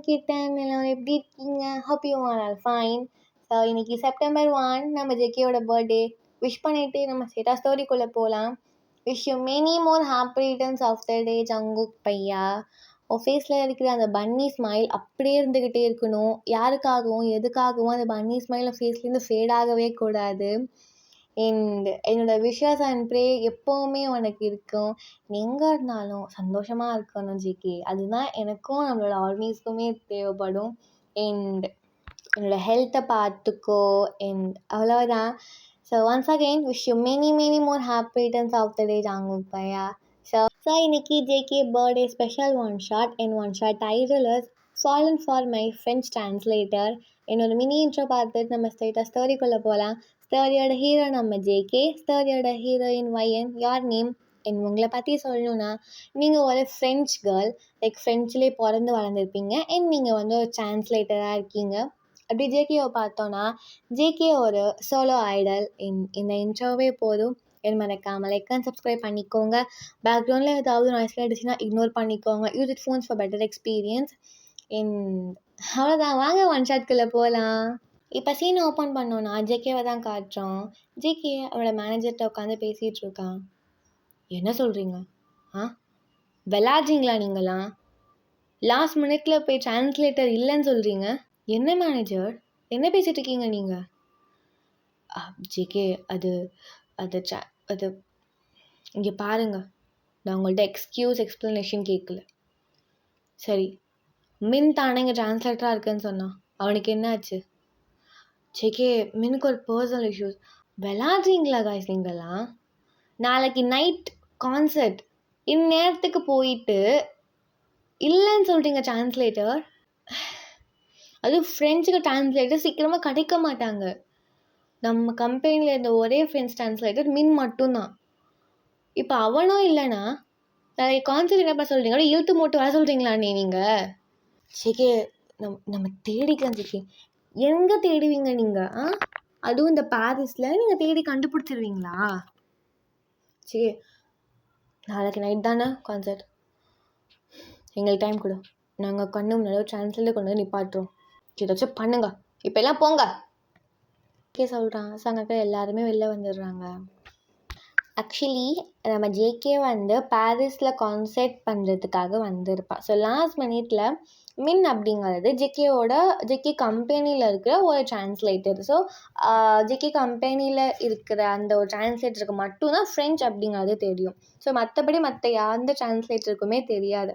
Kitten எல்லோரும் எப்படி இருக்கீங்க? Hope you are all fine. So இன்னைக்கு செப்டம்பர் 1 நம்ம ஜெக்கியோட பர்த்டே விஷ் பண்ணிவிட்டு நம்ம ஸ்டேட்டஸ் ஸ்டோரிக்குள்ளே போகலாம். Wish you many more happy returns of the day Jungkook பையா. உன் ஃபேஸில் இருக்கிற அந்த பன்னி ஸ்மைல் அப்படியே இருந்துக்கிட்டே இருக்கணும். யாருக்காகவும் எதுக்காகவும் அந்த பன்னி ஸ்மைல் ஃபேஸ்லேருந்து ஃபேட் ஆகவே கூடாது. என்னோடய விஷஸ் அண்ட் ப்ரே எப்போவுமே உனக்கு இருக்கும். நீ எங்கே இருந்தாலும் சந்தோஷமாக இருக்கணும் ஜிகே. அதுதான் எனக்கும் நம்மளோட ஆர்மிஸ்க்குமே தேவைப்படும். என்னோடய ஹெல்த்தை பார்த்துக்கோ. அவ்வளோதான். So once again wish you many more happy returns of the day Jungkook பையா. ஸோ இன்னைக்கு JK birthday special one shot title is fallen for my French translator. என்னோட மினி இன்ட்ரோ பார்த்துட்டு நம்ம ஸ்டேட்டஸ் ஸ்டோரிக்குள்ளே போகலாம். ஸ்டோரியோட ஹீரோ நம்ம ஜேகே, ஸ்டோரியோட ஹீரோயின் வையன். யார் நேம்? உங்களை பற்றி சொல்லணுன்னா நீங்கள் ஒரு ஃப்ரெஞ்ச் கேர்ள், லைக் ஃப்ரெஞ்சிலே பிறந்து வளர்ந்துருப்பீங்க. நீங்கள் வந்து ஒரு டிரான்ஸ்லேட்டராக இருக்கீங்க. அப்படி ஜேகேவை பார்த்தோன்னா ஜேகே ஒரு சோலோ ஐடல். இந்த இன்ட்ரோவே போதும். மறக்காமல் லைக் அண்ட் சப்ஸ்கிரைப் பண்ணிக்கோங்க. பேக்ரவுண்டில் ஏதாவது நாய்ஸ் கேட்டுச்சுன்னா இக்னோர் பண்ணிக்கோங்க. Use it phones for better experience. அவ்வளோதான், வாங்க ஒன் ஷாட்குள்ளே போகலாம். இப்போ சீனை ஓப்பன் பண்ணோன்னா ஜேகேவை தான் காட்டுறோம். ஜேகே அவனோட மேனேஜர்கிட்ட உட்காந்து பேசிகிட்டு இருக்கான். என்ன சொல்கிறீங்க? விளாட்றீங்களா நீங்களாம்? லாஸ்ட் மினிட்ல போய் டிரான்ஸ்லேட்டர் இல்லைன்னு சொல்கிறீங்க. என்ன மேனேஜர், என்ன பேசிகிட்டு இருக்கீங்க நீங்கள்? ஜேகே அது அது அது இங்கே பாருங்க, நான் உங்கள்கிட்ட எக்ஸ்ப்ளனேஷன் கேட்கல. சரி, மின் தானே இங்கே டிரான்ஸ்லேட்டராக இருக்குன்னு சொன்னான். அவனுக்கு என்ன ஆச்சு? ஜேகே, மினுக்கு ஒரு பர்சனல் இஷ்யூஸ். விளாட்றீங்களா காய்ஸ் நீங்களாம்? நாளைக்கு நைட் கான்சர்ட், இந்நேரத்துக்கு போயிட்டு இல்லைன்னு சொல்கிறீங்க டிரான்ஸ்லேட்டர். அதுவும் ஃப்ரெண்ட்ஸுக்கு டிரான்ஸ்லேட்டர் சீக்கிரமாக கிடைக்க மாட்டாங்க. நம்ம கம்பெனியில் இருந்த ஒரே ஃப்ரெண்ட்ஸ் டிரான்ஸ்லேட்டர் மின் மட்டும்தான். இப்போ அவனும் இல்லைன்னா நாளைக்கு கான்சர்ட் என்னப்பா சொல்கிறீங்க? இழுத்து மூட்டு வர சொல்கிறீங்களா நீங்கள்? ஜேகே, நம்ம தேடிக்கலாம் ஜேகே. எங்கே தேடுவீங்க நீங்கள்? அதுவும் இந்த பாரிஸில் நீங்கள் தேடி கண்டுபிடிச்சிருவீங்களா? சரி, நாளைக்கு நைட் தானே கான்சர்ட், எங்களுக்கு டைம் கொடு. நாங்கள் கண்ணு முன்னாடி டிரான்ஸ்லேட்டர் கொண்டு வந்து நிப்பாட்டுறோம். ஏதாச்சும் பண்ணுங்க, இப்போ எல்லாம் போங்க. ஓகே சொல்கிறான். சங்கக்க எல்லாருமே வெளில வந்துடுறாங்க. ஆக்சுவலி நம்ம ஜேகே வந்து பாரிஸில் கான்சர்ட் பண்ணுறதுக்காக வந்திருப்பாள். ஸோ லாஸ்ட் மினிட்ல மின் அப்படிங்கிறது ஜேகே கம்பெனியில் இருக்கிற ஒரு டிரான்ஸ்லேட்டர். ஸோ ஜேகே கம்பெனியில் இருக்கிற அந்த ஒரு டிரான்ஸ்லேட்டருக்கு மட்டும்தான் ஃப்ரெஞ்ச் அப்படிங்கிறது தெரியும். ஸோ மற்றபடி மற்ற எந்த டிரான்ஸ்லேட்டருக்குமே தெரியாது.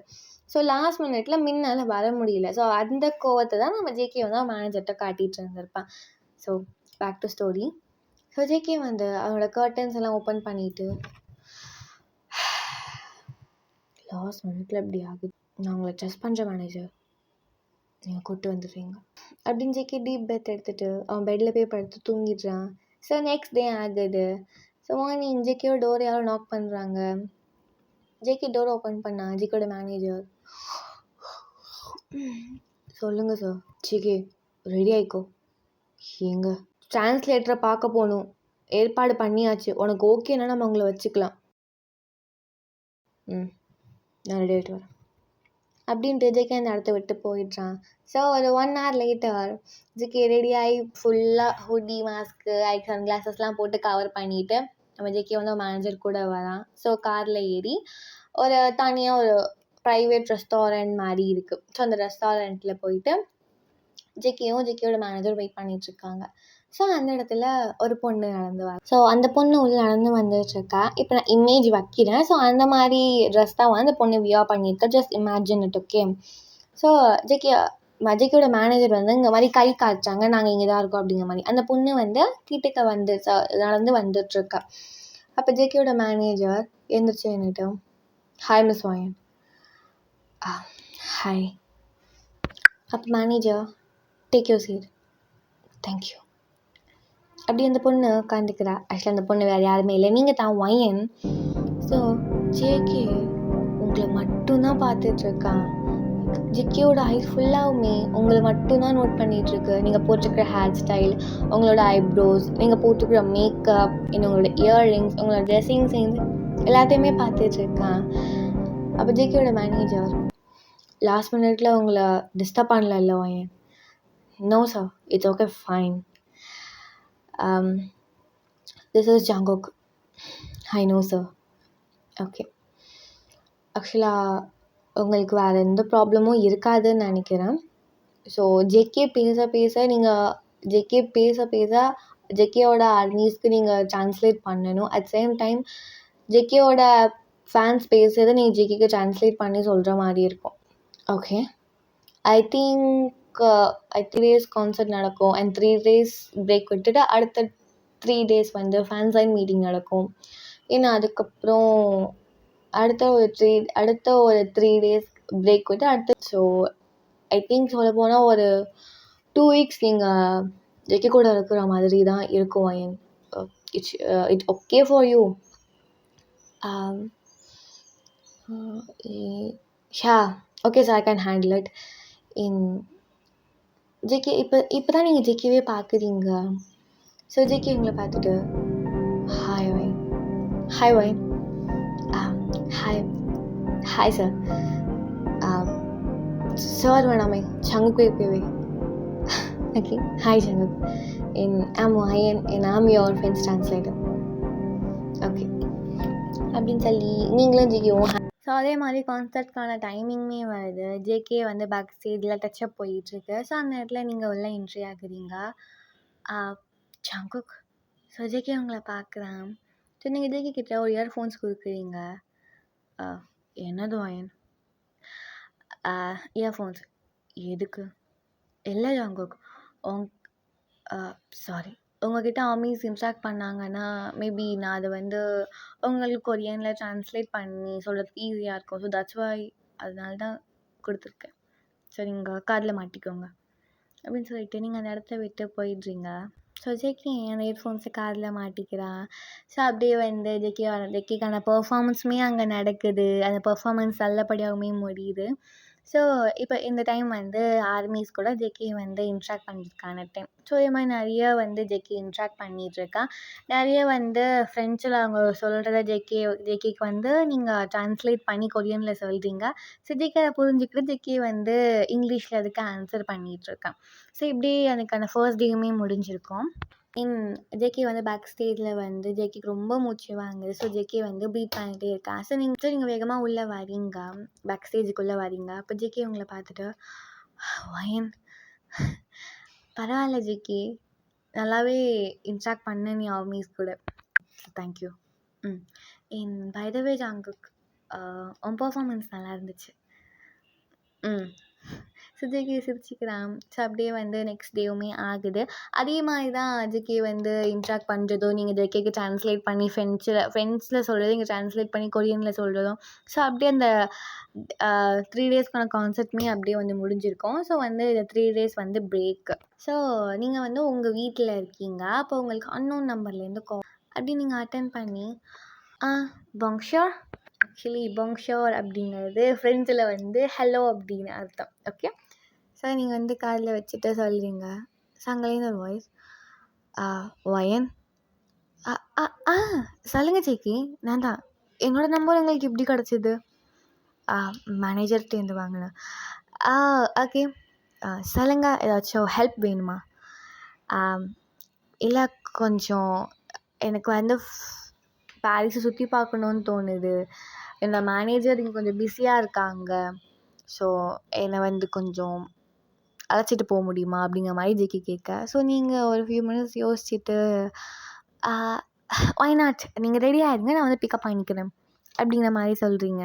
ஸோ லாஸ்ட் மினிட்ல மின்னால் வர முடியல. ஸோ அந்த கோவத்தை தான் நம்ம ஜேகே வந்து மேனேஜர்கிட்ட காட்டிகிட்டு இருந்திருப்பான். So back to story. So JK வந்து அவனோட கர்டன்ஸ் எல்லாம் ஓப்பன் பண்ணிவிட்டு, லாஸ்ட் மினிட்ல இப்படி ஆகுது, நான் உங்களை ட்ரெஸ் பண்ணுற மேனேஜர், நீங்கள் கூப்பிட்டு வந்துடுறீங்க அப்படின்னு ஜேகே டீப் பெத் எடுத்துகிட்டு அவன் பெட்டில் போய் படுத்து தூங்கிடுறான். ஸோ நெக்ஸ்ட் டே ஆகுது. ஸோ மார்னிங் ஜேகேயோட டோர் யாரும் நாக் பண்ணுறாங்க. ஜேகே டோர் ஓப்பன் பண்ணா ஜேகேயோட மேனேஜர். சொல்லுங்கள் சார். ஜேகே, ரெடி ஆகிக்கோ. எங்க? டிரான்ஸ்லேட்டரை பார்க்க போகணும், ஏற்பாடு பண்ணியாச்சு, உனக்கு ஓகேன்னா நம்ம உங்களை வச்சுக்கலாம். நான் ரெடி ஆகிட்டு வரேன் அப்படின்ட்டு ஜேகே அந்த இடத்த விட்டு போயிடுறான். ஸோ ஒரு 1 hour லேட்டர் ஜேகே ரெடியாகி ஃபுல்லாக ஹுடி, மாஸ்க்கு, சன் கிளாஸஸ்லாம் போட்டு கவர் பண்ணிவிட்டு நம்ம ஜேகே வந்து மேனேஜர் கூட வரான். ஸோ காரில் ஏறி ஒரு தனியாக ஒரு ப்ரைவேட் ரெஸ்டாரண்ட் மாதிரி இருக்குது. ஸோ அந்த ரெஸ்டாரண்ட்டில் போயிட்டு ஜேகேயோட மேனேஜர் வெயிட் பண்ணிகிட்ருக்காங்க. ஸோ அந்த இடத்துல ஒரு பொண்ணு நடந்து வர. ஸோ அந்த பொண்ணு உள்ள நடந்து வந்துட்டுருக்கா. இப்போ நான் இமேஜ் வைக்கிறேன். ஸோ அந்த மாதிரி ட்ரெஸ் தான் வந்து அந்த பொண்ணு வியா பண்ணியிருக்கா. Just imagine it. Okay. So ஜேகேயோட மேனேஜர் வந்து இந்த மாதிரி கை காய்ச்சாங்க, நாங்கள் இங்கே தான் இருக்கோம் அப்படிங்கிற மாதிரி. அந்த பொண்ணு வந்து கிட்டக்க வந்து நடந்து வந்துட்டுருக்கா. அப்போ ஜேகேயோட மேனேஜர் எழுந்திரிச்சு என்னட்டு, ஹாய் மிஸ் வாயன். ஹாய். அப்போ manager, take your seat. Thank you. அப்படி அந்த பொண்ணு உட்காந்துக்கிறா. ஆக்சுவலாக அந்த பொண்ணு வேறு யாருமே இல்லை, நீங்கள் தான் வையன். ஸோ ஜேகே உங்களை மட்டும்தான் பார்த்துட்ருக்கான். ஜேகேயோட ஐஸ் ஃபுல்லாகவுமே உங்களை மட்டும்தான் நோட் பண்ணிகிட்ருக்கு. நீங்கள் போட்டிருக்கிற ஹேர் ஸ்டைல், உங்களோட ஐப்ரோஸ், நீங்கள் போட்டிருக்கிற மேக்கப், உங்களோட இயர்ரிங்ஸ், உங்களோட ட்ரெஸ்ஸிங் சென்ஸ் எல்லாத்தையுமே பார்த்துட்ருக்கான். அப்போ ஜேகேயோட மேனேஜர், லாஸ்ட் மினிட்ல உங்களை டிஸ்டர்ப் பண்ணல Wayan. No sir, it's okay, fine. This is Jungkook. I know sir. Okay, ஆக்சுவலாக உங்களுக்கு வேறு எந்த ப்ராப்ளமும் இருக்காதுன்னு நினைக்கிறேன். ஸோ ஜேகே பேச நீங்கள் ஜேகேயோட ஆர்மிஸ்க்கு நீங்கள் ட்ரான்ஸ்லேட் பண்ணணும். அட் சேம் டைம் ஜேகேயோட ஃபேன்ஸ் பேசுகிறத நீங்கள் ஜேகேக்கு ட்ரான்ஸ்லேட் பண்ணி சொல்கிற மாதிரி இருக்கும். Okay, I think 3 days concert நடக்கும் அண்ட் 3 days பிரேக் விட்டுட்டு அடுத்த 3 days வந்து ஃபேன் சைன் மீட்டிங் நடக்கும். ஏன்னா அதுக்கப்புறம் அடுத்த ஒரு 3 days பிரேக் விட்டு அடுத்த. ஸோ ஐ திங்க் சொல்ல போனால் ஒரு 2 weeks நீங்கள் ஜேகே கூட இருக்கிற மாதிரி தான் இருக்கும் Wayan. It's okay for you. Sure okay sir, I can handle it. JK இப்போ தான் நீங்கள் ஜேகேவே பார்க்குறீங்க. ஸோ ஜேகே உங்களை பார்த்துட்டு hi Wayan hi sir. Sir வேணாமே, சங்குக்கு இப்போவே. Okay, hi Jungkook. I'm Wayan and I'm your French translator. Okay அப்படின்னு சொல்லி நீங்களும் ஜேகேவும். ஸோ அதே மாதிரி கான்சர்ட்கான டைமிங்குமே வருது. ஜேகே வந்து பேக் ஸ்டேஜில் டச்சப் போயிட்டுருக்கு. ஸோ அந்த இடத்துல நீங்கள் உள்ள என்ட்ரி ஆகுறீங்க. சங்குக், ஸோ ஜேகே உங்களை பார்க்குறேன். ஸோ நீங்கள் ஜேகே கிட்ட ஒரு இயர்ஃபோன்ஸ் கொடுக்குறீங்க. என்னது வாயன்? இயர்ஃபோன்ஸ் எதுக்கு? இல்லை ஜங்குக், சாரி, உங்கள்கிட்ட ஆர்மிஸ் இன்ட்ராக்ட் பண்ணாங்கன்னா மேபி நான் அதை வந்து உங்களுக்கு கொரியனில் ட்ரான்ஸ்லேட் பண்ணி சொல்கிறதுக்கு ஈஸியாக இருக்கும். ஸோ தட்ஸ் வாய், அதனால தான் கொடுத்துருக்கேன். ஸோ நீங்கள் காதில் மாட்டிக்கோங்க அப்படின்னு சொல்லிட்டு நீங்கள் அந்த இடத்த விட்டு போயிடுறீங்க. ஸோ ஜேகே அந்த இயர்ஃபோன்ஸை காதில் மாட்டிக்கிறான். ஸோ அப்படியே வந்து ஜேகேக்கான பெர்ஃபார்மன்ஸுமே அங்கே நடக்குது. அந்த பெர்ஃபார்மன்ஸ் நல்லபடியாகவுமே முடியுது. ஸோ இப்போ இந்த டைம் வந்து ஆர்மிஸ் கூட ஜேகே வந்து இன்ட்ராக்ட் பண்ணியிருக்கான டைம். ஸோ இது மாதிரி நிறைய வந்து ஜேகே இன்ட்ராக்ட் பண்ணிகிட்ருக்கான். நிறைய வந்து ஃப்ரெஞ்சில் அவங்க சொல்கிறத ஜேகேக்கு வந்து நீங்கள் ட்ரான்ஸ்லேட் பண்ணி கொரியனில் சொல்கிறீங்க. ஸோ ஜேகே அதை புரிஞ்சுக்கிட்டு ஜேகே வந்து இங்கிலீஷில் அதுக்கு ஆன்சர் பண்ணிகிட்ருக்கான். ஸோ இப்படி அதுக்கான ஃபர்ஸ்ட் டேயுமே முடிஞ்சிருக்கும். ஜேகே வந்து பேக் ஸ்டேஜில் வந்து ஜேகேக்கு ரொம்ப மூச்சு வாங்குது. ஸோ ஜேகே வந்து ப்ரீத் பண்ணிகிட்டே இருக்கான். ஸோ நீங்கள் வேகமாக உள்ளே வரீங்க, பேக் ஸ்டேஜுக்குள்ளே வரீங்க. அப்போ ஜேகே உங்களை பார்த்துட்டு வயன், பரவாயில்ல ஜேகே, நல்லாவே இன்ட்ராக்ட் பண்ண நீ ஆர்மிஸ் கூட. Thank you. By the way Jungkook, உன் பர்ஃபார்மன்ஸ் நல்லா இருந்துச்சு. So JK சிரிச்சிக்கிறான். ஸோ அப்படியே வந்து நெக்ஸ்ட் டேவுமே ஆகுது. அதே மாதிரி தான் ஜேகே வந்து இன்ட்ராக்ட் பண்ணுறதோ, நீங்கள் ஜேகேக்கு ட்ரான்ஸ்லேட் பண்ணி ஃப்ரெண்ட்ஸில் சொல்கிறதோ இங்கே ட்ரான்ஸ்லேட் பண்ணி கொரியனில் சொல்கிறதும். ஸோ அப்படியே அந்த 3 daysக்கான கான்செப்ட்டுமே அப்படியே வந்து முடிஞ்சிருக்கும். ஸோ வந்து இந்த 3 days வந்து பிரேக்கு. ஸோ நீங்கள் வந்து உங்கள் வீட்டில் இருக்கீங்க. அப்போ உங்களுக்கு அன்னோன் நம்பர்லேருந்து கால் அப்படி நீங்கள் அட்டென்ட் பண்ணி பொங்ஷோர். ஆக்சுவலி பொங்ஷோர் அப்படிங்கிறது ஃப்ரெஞ்சில் வந்து ஹலோ அப்படின்னு அர்த்தம். ஓகே, ஸோ நீங்கள் வந்து காதில் வச்சுட்டு சொல்கிறீங்க. சங்கலேன்னு ஒரு வாய்ஸ், வயன், சொல்லுங்கள் ஜேகே, நான் தான். என்னோடய நம்பர் உங்களுக்கு எப்படி கிடச்சிது? மேனேஜர்கிட்டேருந்து வாங்கினேன். ஓகே, சொல்லுங்கள், ஏதாச்சும் ஹெல்ப் வேணுமா? இல்லை, கொஞ்சம் எனக்கு வந்து பாரிஸை சுற்றி பார்க்கணுன்னு தோணுது. என்னோடய மேனேஜர் இங்கே கொஞ்சம் பிஸியாக இருக்காங்க. ஸோ என்னை வந்து கொஞ்சம் அழைச்சிட்டு போக முடியுமா அப்படிங்கிற மாதிரி ஜேகே கேட்க. ஸோ நீங்கள் ஒரு ஃபியூ மினிட்ஸ் யோசிச்சுட்டு ஒய் நாட், நீங்கள் ரெடி ஆகிடுங்க, நான் வந்து பிக்கப் பண்ணிக்கிறேன் அப்படிங்கிற மாதிரி சொல்கிறீங்க.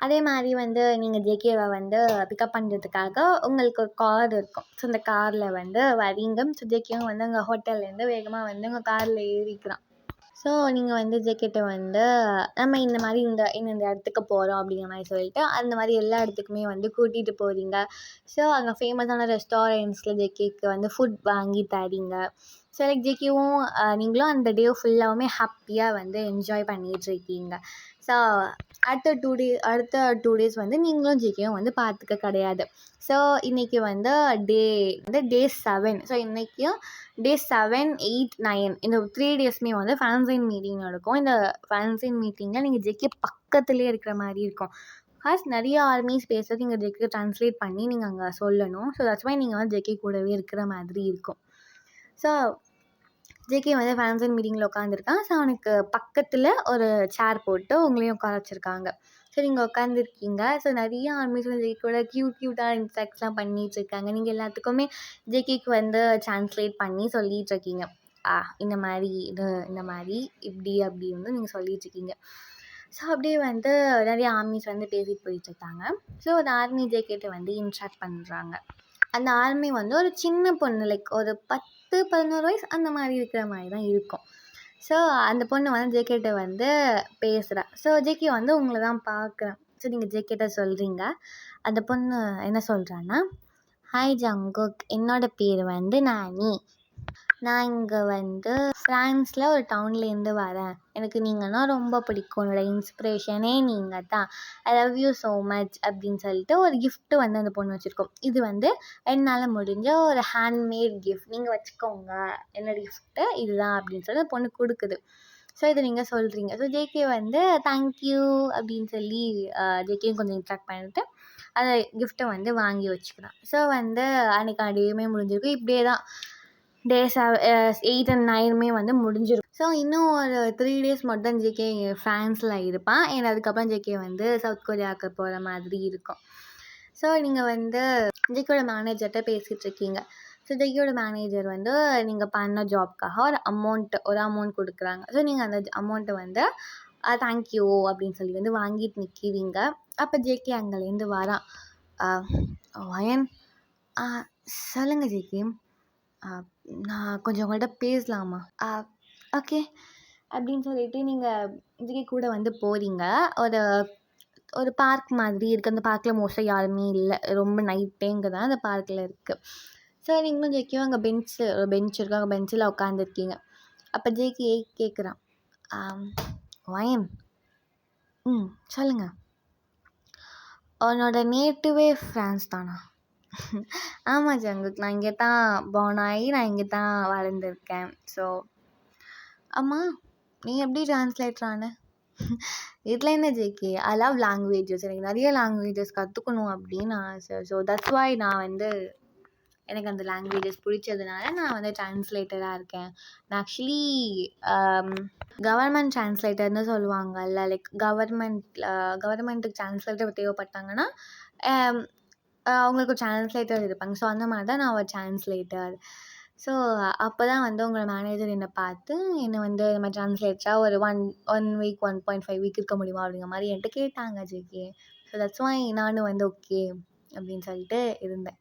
அதே மாதிரி வந்து நீங்கள் ஜேகேவை வந்து பிக்கப் பண்ணுறதுக்காக உங்களுக்கு ஒரு கார் இருக்கும். ஸோ அந்த காரில் வந்து வரீங்க. ஸோ ஜேகேவும் வந்து அங்கே ஹோட்டல்லேருந்து வேகமாக வந்து உங்கள் காரில் ஏறிக்கிறான். ஸோ நீங்கள் வந்து ஜேகேட்ட வந்து நம்ம இந்த மாதிரி இந்த இடத்துக்கு போகிறோம் அப்படிங்கிற மாதிரி சொல்லிட்டு அந்த மாதிரி எல்லா இடத்துக்குமே வந்து கூட்டிகிட்டு போகிறீங்க. ஸோ அங்கே ஃபேமஸான ரெஸ்டாரண்ட்ஸில் ஜேகேக்கு வந்து ஃபுட் வாங்கி தரீங்க. ஸோ லைக் ஜேகேவும் நீங்களும் அந்த டே ஃபுல்லாகவுமே ஹாப்பியாக வந்து என்ஜாய் பண்ணிகிட்ருக்கீங்க. ஸோ அடுத்த 2 days வந்து நீங்களும் ஜேகேவும் வந்து பார்த்துக்க கிடையாது. ஸோ இன்றைக்கி வந்து டே 7. ஸோ இன்றைக்கும் டே 7, 8, 9 இந்த 3 daysமே வந்து ஃபேன்சைன் மீட்டிங் நடக்கும். இந்த ஃபேன்சைன் மீட்டிங்கில் நீங்கள் ஜேகே பக்கத்துலேயே இருக்கிற மாதிரி இருக்கும். நிறைய ஆர்மிஸ் பேசுறது நீங்கள் ஜேகே ட்ரான்ஸ்லேட் பண்ணி நீங்கள் அங்கே சொல்லணும். ஸோ தட்ஸ் வை நீங்கள் வந்து ஜேகே கூடவே இருக்கிற மாதிரி இருக்கும். ஸோ ஜேகே வந்து ஃபேன்ஸ் அண்ட் மீட்டிங்கில் உட்காந்துருக்கான். ஸோ அவனுக்கு பக்கத்தில் ஒரு சேர் போட்டு உங்களையும் உட்கார வச்சுருக்காங்க. ஸோ நீங்கள் உட்காந்துருக்கீங்க. ஸோ நிறைய ஆர்மிஸ் வந்து ஜேகேயோட க்யூட்டாக இன்ஸ்ட்ரக்ட்ஸ்லாம் பண்ணிகிட்ருக்காங்க. நீங்கள் எல்லாத்துக்குமே ஜேகேக்கு வந்து ட்ரான்ஸ்லேட் பண்ணி சொல்லிகிட்ருக்கீங்க. இந்த மாதிரி இந்த மாதிரி இப்படி அப்படி வந்து நீங்கள் சொல்லிகிட்ருக்கீங்க. ஸோ அப்படியே வந்து நிறைய ஆர்மிஸ் வந்து பேசிட்டு போயிட்டுருக்காங்க. ஸோ அந்த ஆர்மி ஜேகேட்ட வந்து இன்ட்ராக்ட் பண்ணுறாங்க. அந்த ஆர்மி வந்து ஒரு சின்ன பொண்ணு, லைக் ஒரு 10-11 வயசு அந்த மாதிரி இருக்கிற மாதிரி தான் இருக்கும். ஸோ அந்த பொண்ணு வந்து ஜேகேட்ட வந்து பேசுகிறா. ஸோ ஜேகே வந்து உங்களை தான் பார்க்குறேன். ஸோ நீங்கள் ஜேகேட்ட சொல்கிறீங்க. அந்த பொண்ணு என்ன சொல்கிறான்னா, ஹாய் ஜங்குக், என்னோடய பேர் வந்து நானி. நான் இங்கே வந்து ஃப்ரான்ஸில் ஒரு டவுன்லேருந்து வரேன். எனக்கு நீங்கள்னா ரொம்ப பிடிக்கும். என்னோடய இன்ஸ்பிரேஷனே நீங்கள் தான். ஐ லவ் யூ ஸோ மச் அப்படின்னு சொல்லிட்டு ஒரு கிஃப்ட்டு வந்து அந்த பொண்ணு வச்சுருக்கோம். இது வந்து என்னால் முடிஞ்ச ஒரு ஹேண்ட்மேட் கிஃப்ட், நீங்கள் வச்சுக்கோங்க, என்னோடய கிஃப்ட்டு இதுதான் அப்படின்னு சொல்லி அந்த பொண்ணு கொடுக்குது. ஸோ இதை நீங்கள் சொல்கிறீங்க. ஸோ ஜேகே வந்து தேங்க்யூ அப்படின்னு சொல்லி ஜேகேயும் கொஞ்சம் இன்ட்ராக்ட் பண்ணிவிட்டு அந்த கிஃப்ட்டை வந்து வாங்கி வச்சுக்கிறான். ஸோ வந்து அன்றைக்கான டேயுமே முடிஞ்சிருக்கு. இப்படியே தான் டேஸ் 8 and 9 வந்து முடிஞ்சிடும். ஸோ இன்னும் ஒரு 3 days மட்டும் ஜேகே ஃப்ரான்ஸில் இருப்பான். ஏன்னா அதுக்கப்புறம் ஜேகே வந்து சவுத் கொரியாவுக்கு போகிற மாதிரி இருக்கும். ஸோ நீங்கள் வந்து ஜேகேயோட மேனேஜர்கிட்ட பேசிகிட்ருக்கீங்க. ஸோ ஜேகேயோட மேனேஜர் வந்து நீங்கள் பண்ண ஜாப்க்காக ஒரு அமௌண்ட் கொடுக்குறாங்க. ஸோ நீங்கள் அந்த அமௌண்ட்டை வந்து தேங்க்யூ அப்படின்னு சொல்லி வந்து வாங்கிட்டு நிற்கிறீங்க. அப்போ ஜேகே அங்கேருந்து வரான். வயன், சொல்லுங்கள் ஜேகே, நான் கொஞ்சம் உங்கள்கிட்ட பேசலாமா? ஓகே அப்படின்னு சொல்லிட்டு நீங்கள் ஜேகே கூட வந்து போகிறீங்க. ஒரு பார்க் மாதிரி இருக்குது. அந்த பார்க்கில் மோஸ்ட்டாக யாருமே இல்லை. ரொம்ப நைட் டைம்ங்க தான் அந்த பார்க்கில் இருக்குது. ஸோ நீங்களும் ஜேகேயும் அங்கே பெஞ்ச் இருக்குது. அங்கே பெஞ்சில் உட்காந்துருக்கீங்க. அப்போ ஜேகே கேட்குறான், வயன், சொல்லுங்கள், உன்னோட நேட்டிவே ஃப்ரான்ஸ் தானா? ஆமாம் ஜங்குக், நான் இங்கே தான் பார்ன் ஆகி நான் இங்கே தான் வளர்ந்துருக்கேன். ஸோ அம்மா, நீ எப்படி ட்ரான்ஸ்லேட்டரான? இதில் என்ன ஜேகே, ஐ லவ் லாங்குவேஜஸ். எனக்கு நிறைய லாங்குவேஜஸ் கற்றுக்கணும் அப்படின்னு ஆசை. ஸோ தட்ஸ் வை நான் வந்து எனக்கு அந்த லாங்குவேஜஸ் பிடிச்சதுனால நான் வந்து ட்ரான்ஸ்லேட்டராக இருக்கேன். நான் ஆக்சுவலி கவர்மெண்ட் ட்ரான்ஸ்லேட்டர்னு சொல்லுவாங்கல்ல, லைக் கவர்மெண்ட்டுக்கு ட்ரான்ஸ்லேட்டர் தேவைப்பட்டாங்கன்னா அவங்களுக்கு ட்ரான்ஸ்லேட்டர் இருப்பாங்க. ஸோ அந்த மாதிரி தான் நான் ஒரு ட்ரான்ஸ்லேட்டர். ஸோ அப்போ தான் வந்து உங்களோட மேனேஜர் என்னை பார்த்து என்னை வந்து இந்த மாதிரி ட்ரான்ஸ்லேட்டராக ஒரு 1 week 1.5 week இருக்க முடியுமா அப்படிங்கிற மாதிரி என்கிட்ட கேட்டாங்க ஜேகே. ஸோ தட்ஸ் வை நானும் வந்து ஓகே அப்படின்னு சொல்லிட்டு இருந்தேன்.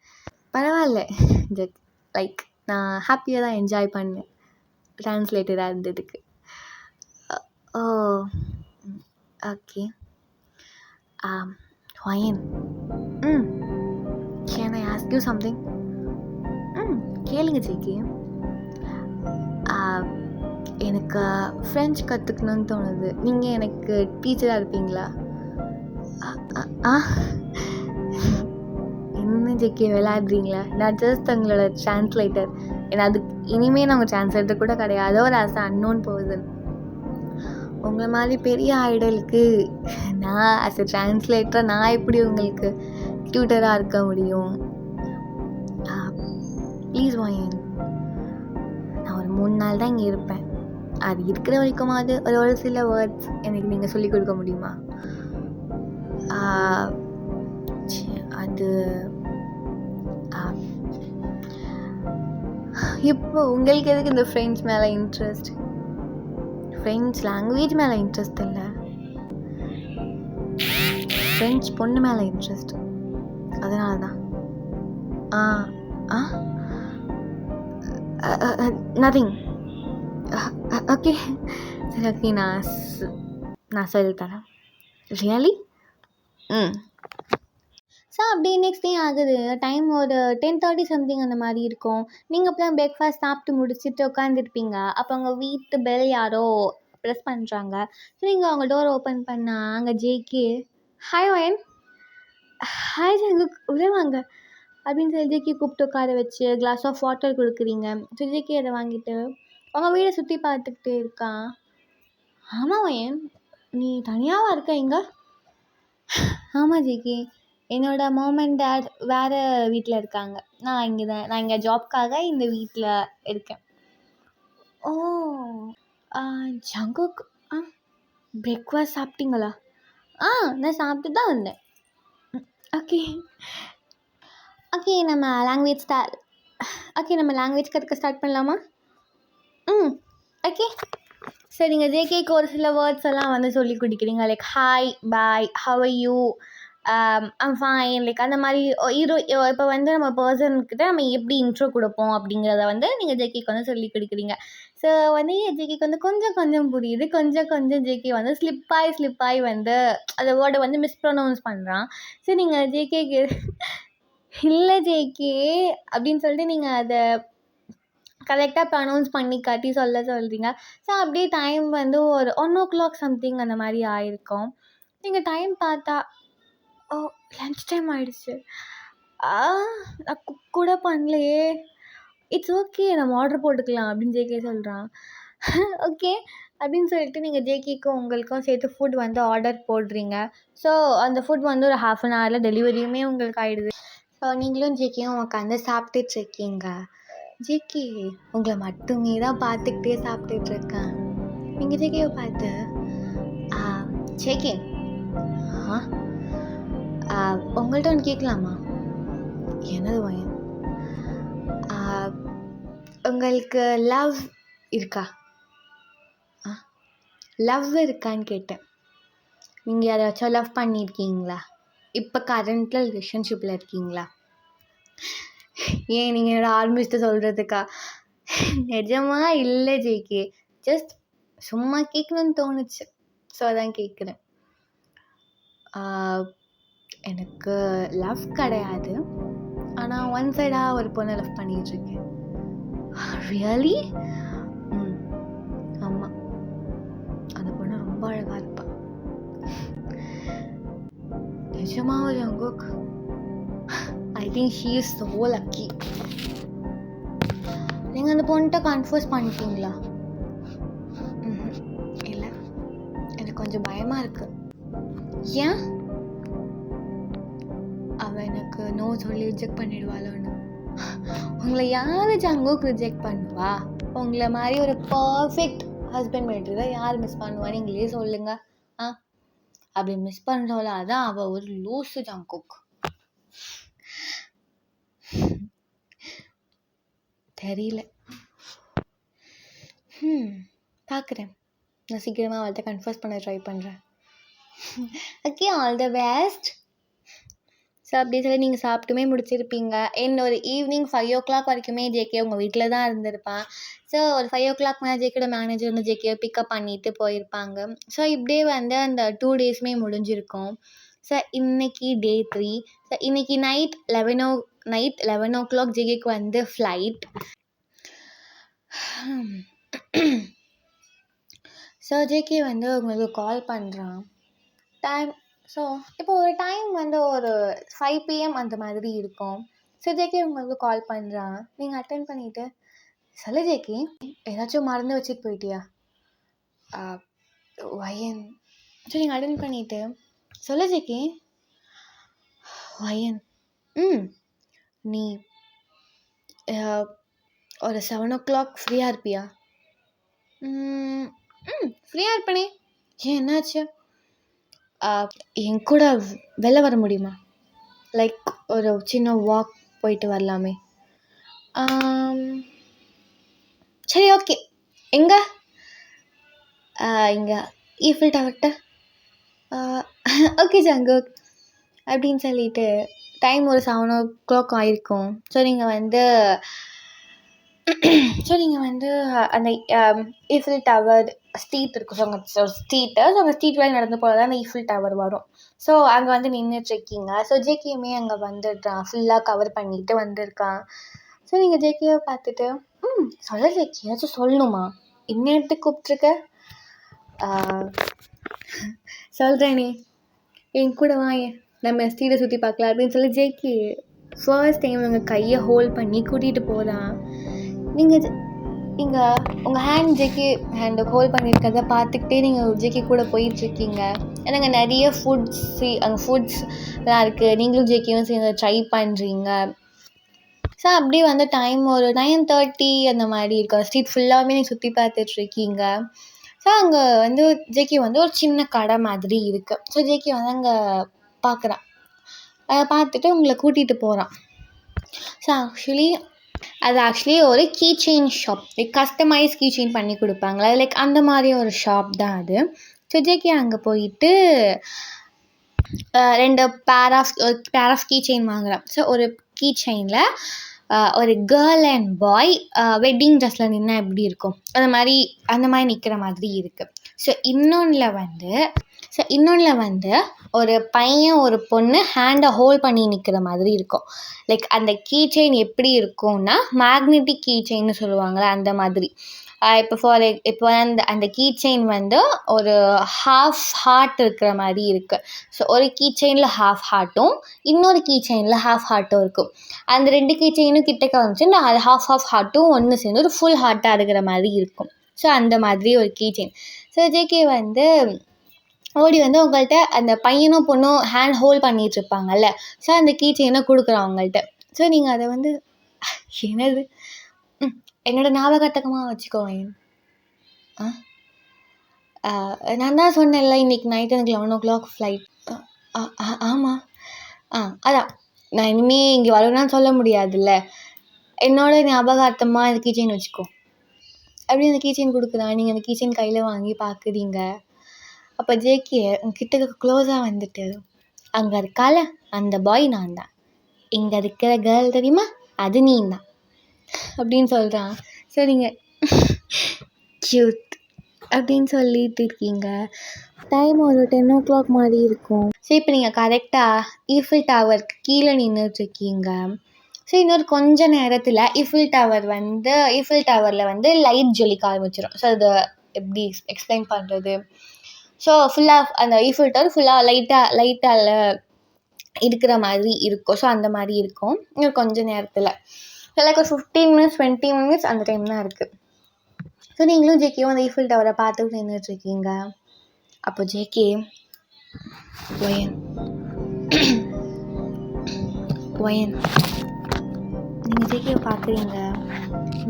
பரவாயில்ல ஜக், லைக் நான் ஹாப்பியாக தான் என்ஜாய் பண்ணேன் ட்ரான்ஸ்லேட்டராக இருந்ததுக்கு. Oh okay. Wayan, can I ask you something? கேளுங்க ஜேகே. எனக்கு ஃப்ரெஞ்ச் கற்றுக்கணுன்னு தோணுது. நீங்கள் எனக்கு டீச்சராக இருப்பீங்களா? என்ன ஜேகே விளையாடுறீங்களா? நான் ஜஸ்ட் உங்களோட ட்ரான்ஸ்லேட்டர். ஏன்னா அதுக்கு இனிமேல் நான் உங்கள் ட்ரான்ஸ்லேட்டர் கூட கிடையாது, ஒரு ஆஸ் அன்னோன் பர்சன். உங்களை மாதிரி பெரிய ஐடலுக்கு நான் ஆஸ் எ ட்ரான்ஸ்லேட்டராக நான் எப்படி உங்களுக்கு டியூட்டராக இருக்க முடியும்? ப்ளீஸ் வாயன், நான் ஒரு 3 நாள் தான் இங்கே இருப்பேன். அது இருக்கிற வரைக்குமாவது ஒரு சில வேர்ட்ஸ் எனக்கு நீங்கள் சொல்லிக் கொடுக்க முடியுமா? அது இப்போ உங்களுக்கு எதுக்கு இந்த ஃப்ரெண்ட்ஸ் மேலே இன்ட்ரெஸ்ட்? ஃப்ரெண்ட்ஸ் லாங்குவேஜ் மேலே இன்ட்ரெஸ்ட் இல்லை, ஃப்ரெஞ்ச் பொண்ணு மேலே இன்ட்ரெஸ்ட். அதனால தான். நத்திங். ஓகே சரி, ஓகே, நான் சொல்லித்தரேன். ரியலி? ஸோ அப்படியே நெக்ஸ்ட் டே ஆகுது. டைம் ஒரு 10:30 சம்திங் அந்த மாதிரி இருக்கும். நீங்கள் அப்போ தான் பிரேக்ஃபாஸ்ட் சாப்பிட்டு முடிச்சுட்டு உட்காந்துருப்பீங்க. அப்போ உங்கள் வீட்டு பெல் யாரோ ப்ரெஸ் பண்ணுறாங்க. ஸோ நீங்கள் அவங்க டோர் ஓப்பன் பண்ணால் அங்கே ஜேகே, ஹாய் வயன், ஹாய் ஜங்குக், உள்ளே வாங்க அப்படின்னு சொல்லி ஜேகே கூப்பிட்டு உட்கார வச்சு கிளாஸ் ஆஃப் வாட்டர் கொடுக்குறீங்க. ஸோ ஜேகே அதை வாங்கிட்டு அவங்க வீடை சுற்றி பார்த்துக்கிட்டே இருக்கான். ஆமாம் வயன், நீ தனியாகவா இருக்க இங்கே? ஆமாம் ஜிகே. என்னோட மாம் அண்ட் டாட் வேறு வீட்டில் இருக்காங்க. நான் இங்கே ஜாப்க்காக இந்த வீட்டில் இருக்கேன். ஓ! ஜங்குக் பிரேக்ஃபாஸ்ட் சாப்பிட்டீங்களா? நான் சாப்பிட்டு தான் வந்தேன். ஓகே ஓகே நம்ம லாங்குவேஜ் கற்றுக்க ஸ்டார்ட் பண்ணலாமா? ஓகே. சரி, நீங்கள் ஜேகேக்கு ஒரு சில வேர்ட்ஸ் எல்லாம் வந்து சொல்லி கொடுக்குறீங்க. Like hi, bye, how are you, I'm fine, like அந்த மாதிரி. இப்போ வந்து நம்ம பர்சன்கிட்ட நம்ம எப்படி இன்ட்ரோ கொடுப்போம் அப்படிங்கிறத வந்து நீங்கள் ஜேகேக்கு வந்து சொல்லி கொடுக்குறீங்க. ஸோ வந்து ஜேகேக்கு வந்து கொஞ்சம் புரியுது, கொஞ்சம் ஜேகே வந்து ஸ்லிப்பாகி வந்து அந்த வேர்டை வந்து மிஸ்ப்ரொனவுன்ஸ் பண்ணுறான். ஸோ நீங்கள் ஜேகேக்கு இல்லை ஜேகே அப்படின்னு சொல்லிட்டு நீங்கள் அதை கரெக்டாக ப்ரொனவுன்ஸ் பண்ணி காட்டி சொல்கிறீங்க. ஸோ அப்படியே டைம் வந்து ஒரு 1:00 சம்திங் அந்த மாதிரி ஆயிருக்கும். நீங்கள் டைம் பார்த்தா லன்ச் டைம் ஆகிடுச்சு. நான் குக் கூட பண்ணலையே. இட்ஸ் ஓகே, நம்ம ஆர்டர் போட்டுக்கலாம் அப்படின்னு ஜேகே சொல்கிறான். ஓகே அப்படின்னு சொல்லிட்டு நீங்கள் ஜேகேக்கும் உங்களுக்கும் சேர்த்து ஃபுட் வந்து ஆர்டர் போடுறீங்க. ஸோ அந்த ஃபுட் வந்து ஒரு 1/2 an hourல டெலிவரியுமே உங்களுக்கு ஆகிடுது. ஸோ நீங்களும் ஜேகேயும் உட்காந்து சாப்பிட்டுட்ருக்கீங்க. ஜேகே உங்களை மட்டுமே தான் பார்த்துக்கிட்டே சாப்பிட்டுட்ருக்கேன். நீங்கள் ஜேகேவை பார்த்து ஜேகே உங்கள்கிட்ட ஒன்று கேட்கலாமா? என்னது பயம்? உங்களுக்கு லவ் இருக்கா? லவ் இருக்கான்னு கேட்டேன். நீங்கள் யாராச்சும் லவ் பண்ணியிருக்கீங்களா? இப்போ கரண்ட்டில் ரிலேஷன்ஷிப்பில் இருக்கீங்களா? ஏன் நீங்கள் என்னோட ஆல்மோஸ்ட்டு சொல்கிறதுக்கா? நிஜமா இல்லை ஜேகே, ஜஸ்ட் சும்மா கேட்கணுன்னு தோணுச்சு, ஸோ அதான் கேட்குறேன். எனக்கு லவ் கிடையாது, ஆனால் ஒன் சைடாக ஒரு பொண்ணை லவ் பண்ணிகிட்ருக்கேன். ரியலி? ஆமாம், அந்த பொண்ணு ரொம்ப அழகாக இருப்பாள். நிஜமாக Jungkook, I think she is so lucky. நீங்கள் அந்த பொண்ணுகிட்ட கன்ஃபியூஸ் பண்ணிட்டீங்களா? இல்லை, எனக்கு கொஞ்சம் பயமாக இருக்குது. ஏன்? அவள் எனக்கு நோ சொல்லி ரிஜெக்ட் பண்ணிடுவாளோன்னு. உங்களை யார் ஜங்குக் ரிஜெக்ட் பண்ணுவா? உங்களை மாதிரி ஒரு பர்ஃபெக்ட் ஹஸ்பண்ட் மேட்ரு தான் யார் மிஸ் பண்ணுவா? நீங்களே சொல்லுங்க. அப்படி மிஸ் பண்ணுறவள அதான் அவள் ஒரு லூஸு ஜங்குக். தெரியல. பார்க்குறேன், நான் சீக்கிரமாக அவள்கிட்ட கன்ஃபர்ஸ் பண்ண ட்ரை பண்ணுறேன். Okay, all the best. So அப்படி சொல்லி நீங்கள் சாப்பிட்டுமே முடிச்சிருப்பீங்க. ஒரு ஈவினிங் 5 o'clock வரைக்குமே ஜேகே உங்கள் வீட்டில் தான் இருந்திருப்பான். ஸோ ஒரு 5 o'clock மேலே ஜேகேயோட மேனேஜர் வந்து ஜேகேயை பிக்கப் பண்ணிவிட்டு போயிருப்பாங்க. ஸோ இப்படியே வந்து அந்த 2 daysமே முடிஞ்சிருக்கும். ஸோ இன்றைக்கி டே 3. ஸோ இன்றைக்கி நைட் 11 o'clock ஜேகேக்கு வந்து ஃப்ளைட். ஸோ ஜேகே வந்து உங்களுக்கு கால் பண்ணுறான். ஸோ இப்போ ஒரு டைம் வந்து ஒரு 5 PM அந்த மாதிரி இருக்கும். ஸோ ஜேகே உங்களுக்கு கால் பண்ணுறான். நீங்கள் அட்டென்ட் பண்ணிவிட்டு, சொல்லு ஜேகே, ஏதாச்சும் மறந்து வச்சுட்டு போயிட்டியா? வயன். ஸோ நீங்கள் அட்டென்ட் பண்ணிவிட்டு, சொல்லு ஜேகே, வயன், நீ ஒரு 7 o'clock ஃப்ரீயாக இருப்பியா? ஃப்ரீயாக இருப்பேனே. ஏன், என்னாச்சு? என் கூட வெளில வர முடியுமா? லைக் ஒரு சின்ன வாக் போயிட்டு வரலாமே. சரி, ஓகே. எங்கே? இங்கே ஈஃபில் டவர்கிட்ட. ஓகே ஜங்குக் அப்படின்னு சொல்லிட்டு டைம் ஒரு 7 o'clock ஆகிருக்கும். ஸோ நீங்கள் வந்து அந்த ஈஃபில் டவர் ஸ்ட்ரீட் இருக்கும். ஸோ அங்கே ஸ்ட்ரீட்டு, ஸோ அந்த ஸ்ட்ரீட் வழி நடந்து போகிறது தான் அந்த ஈஃபில் டவர் வரும். ஸோ அங்கே வந்து நின்றுட்டுருக்கீங்க. ஸோ ஜேகேயுமே அங்கே வந்துடுறான், ஃபுல்லாக கவர் பண்ணிட்டு வந்திருக்கான். ஸோ நீங்கள் ஜேகேவை பார்த்துட்டு, சொல்ல ஜேகே, ஏதாச்சும் சொல்லணுமா? இன்னத்துக்கு கூப்பிட்ருக்க? சொல்கிறேனே, என் கூட வாங்க, நம்ம ஸ்ட்ரீட்டை சுற்றி பார்க்கலாம் அப்படின்னு சொல்லி ஜேகே ஃபர்ஸ்ட் டைம் உங்கள் கையை ஹோல்ட் பண்ணி கூட்டிகிட்டு போகிறான். நீங்கள் உங்கள் ஹேண்ட் ஜேகே ஹேண்டை ஹோல்ட் பண்ணியிருக்கிறத பார்த்துக்கிட்டே நீங்கள் ஜேகே கூட போயிட்டுருக்கீங்க. எனக்கு நிறைய அங்கே ஃபுட்ஸ்லாம் இருக்குது. நீங்களும் ஜேகேவும் சேர்ந்து ட்ரை பண்ணுறீங்க. ஸோ அப்படி வந்து டைம் ஒரு 9:30 அந்த மாதிரி இருக்கும். ஸ்ட்ரீட் ஃபுல்லாகவே நீங்கள் சுற்றி பார்த்துட்ருக்கீங்க. ஸோ அங்கே வந்து ஜேகே வந்து ஒரு சின்ன கடை மாதிரி இருக்குது. ஸோ ஜேகே வந்து அங்கே பார்க்குறான். அதை பார்த்துட்டு உங்களை கூட்டிகிட்டு போகிறான். ஸோ அது ஆக்சுவலி ஒரு key chain shop. Like customise key chain பண்ணி கொடுப்பாங்களா, லைக் அந்த மாதிரி ஒரு ஷாப் தான் அது. ஸோ ஜேகே அங்கே போயிட்டு 2 பேர் ஆஃப் கீ செயின் வாங்குறான். ஸோ ஒரு கீ செயினில் ஒரு கேர்ள் அண்ட் பாய் வெட்டிங் ட்ரெஸ்ஸில் நின்னா எப்படி இருக்கும், அந்த மாதிரி நிற்கிற மாதிரி இருக்குது. ஸோ இன்னொன்றில் வந்து ஒரு பையன் ஒரு பொண்ணு ஹேண்டை ஹோல்ட் பண்ணி நிற்கிற மாதிரி இருக்கும். லைக் அந்த கீ செயின் எப்படி இருக்கும்னா மேக்னெட்டிக் கீ செயின்னு சொல்லுவாங்களே அந்த மாதிரி. இப்போ அந்த கீ செயின் வந்து ஒரு ஹாஃப் ஹார்ட் இருக்கிற மாதிரி இருக்குது. ஸோ ஒரு கீ செயினில் ஹாஃப் ஹார்ட்டும் இன்னொரு கீ செயினில் ஹாஃப் ஹார்ட்டும் இருக்கும். அந்த 2 கீ செயினும் கிட்டக்க வந்துச்சு, அது ஹாஃப் ஹார்ட்டும் ஒன்று சேர்ந்து ஒரு ஃபுல் ஹார்ட்டாக இருக்கிற மாதிரி இருக்கும். ஸோ அந்த மாதிரி ஒரு கீ செயின். ஸோ ஜேகே வந்து ஓடி வந்து உங்கள்கிட்ட அந்த பையனும் பொண்ணும் ஹேண்ட் ஹோல்ட் பண்ணிகிட்டு இருப்பாங்கல்ல, ஸோ அந்த கீ செயினை கொடுக்குறான் அவங்கள்ட்ட. ஸோ நீங்கள் அதை வந்து என்னது என்னோட ஞாபகத்தக்கமாக வச்சுக்கோங்க. நான் தான் சொன்னேன்ல இன்றைக்கி நைட் எனக்கு 11 o'clock ஃப்ளைட். ஆமாம். அதான் நான் இனிமேல் இங்கே வருவேன்னு சொல்ல முடியாதுல்ல. என்னோட ஞாபகார்த்தமாக அந்த கீ செயின் வச்சுக்கோ அப்படி அந்த கீ செயின் கொடுக்குறான். நீங்கள் அந்த கீ செயின் கையில் வாங்கி பார்க்குறீங்க. அப்போ ஜேகே கிட்ட க்ளோஸாக வந்துட்டு, அங்கே இருக்கால அந்த பாய் நான் தான், இங்கே இருக்கிற கேர்ள் தெரியுமா அது நீ தான் அப்படின்னு சொல்கிறான். ஸோ நீங்கள் க்யூட் அப்படின்னு சொல்லிட்டு இருக்கீங்க. டைம் ஒரு 10 o'clock மாதிரி இருக்கும். ஸோ இப்போ நீங்கள் கரெக்டாக ஈஃபில் டவருக்கு கீழே நின்றுட்டுருக்கீங்க. ஸோ இன்னொரு கொஞ்ச நேரத்தில் ஈஃபில் டவரில் வந்து லைட் ஜொலிக்க ஆரம்பிச்சிடும். ஸோ அதை எப்படி எக்ஸ்பிளைன் பண்ணுறது? ஸோ ஃபுல்லாக அந்த ஈஃபில் டவர் ஃபுல்லாக லைட்டாக இருக்கிற மாதிரி இருக்கும். ஸோ அந்த மாதிரி இருக்கும் இன்னும் கொஞ்சம் நேரத்தில். ஸோ லைக் ஒரு 15 minutes 20 minutes அந்த டைம் தான் இருக்குது. ஸோ நீங்களும் ஜேகேவும் அந்த ஈஃபில் டவரை பார்த்து நின்றுட்டுருக்கீங்க. அப்போ ஜேகே ஒயன் நீங்கள் ஜேகேவை பார்க்குறீங்க.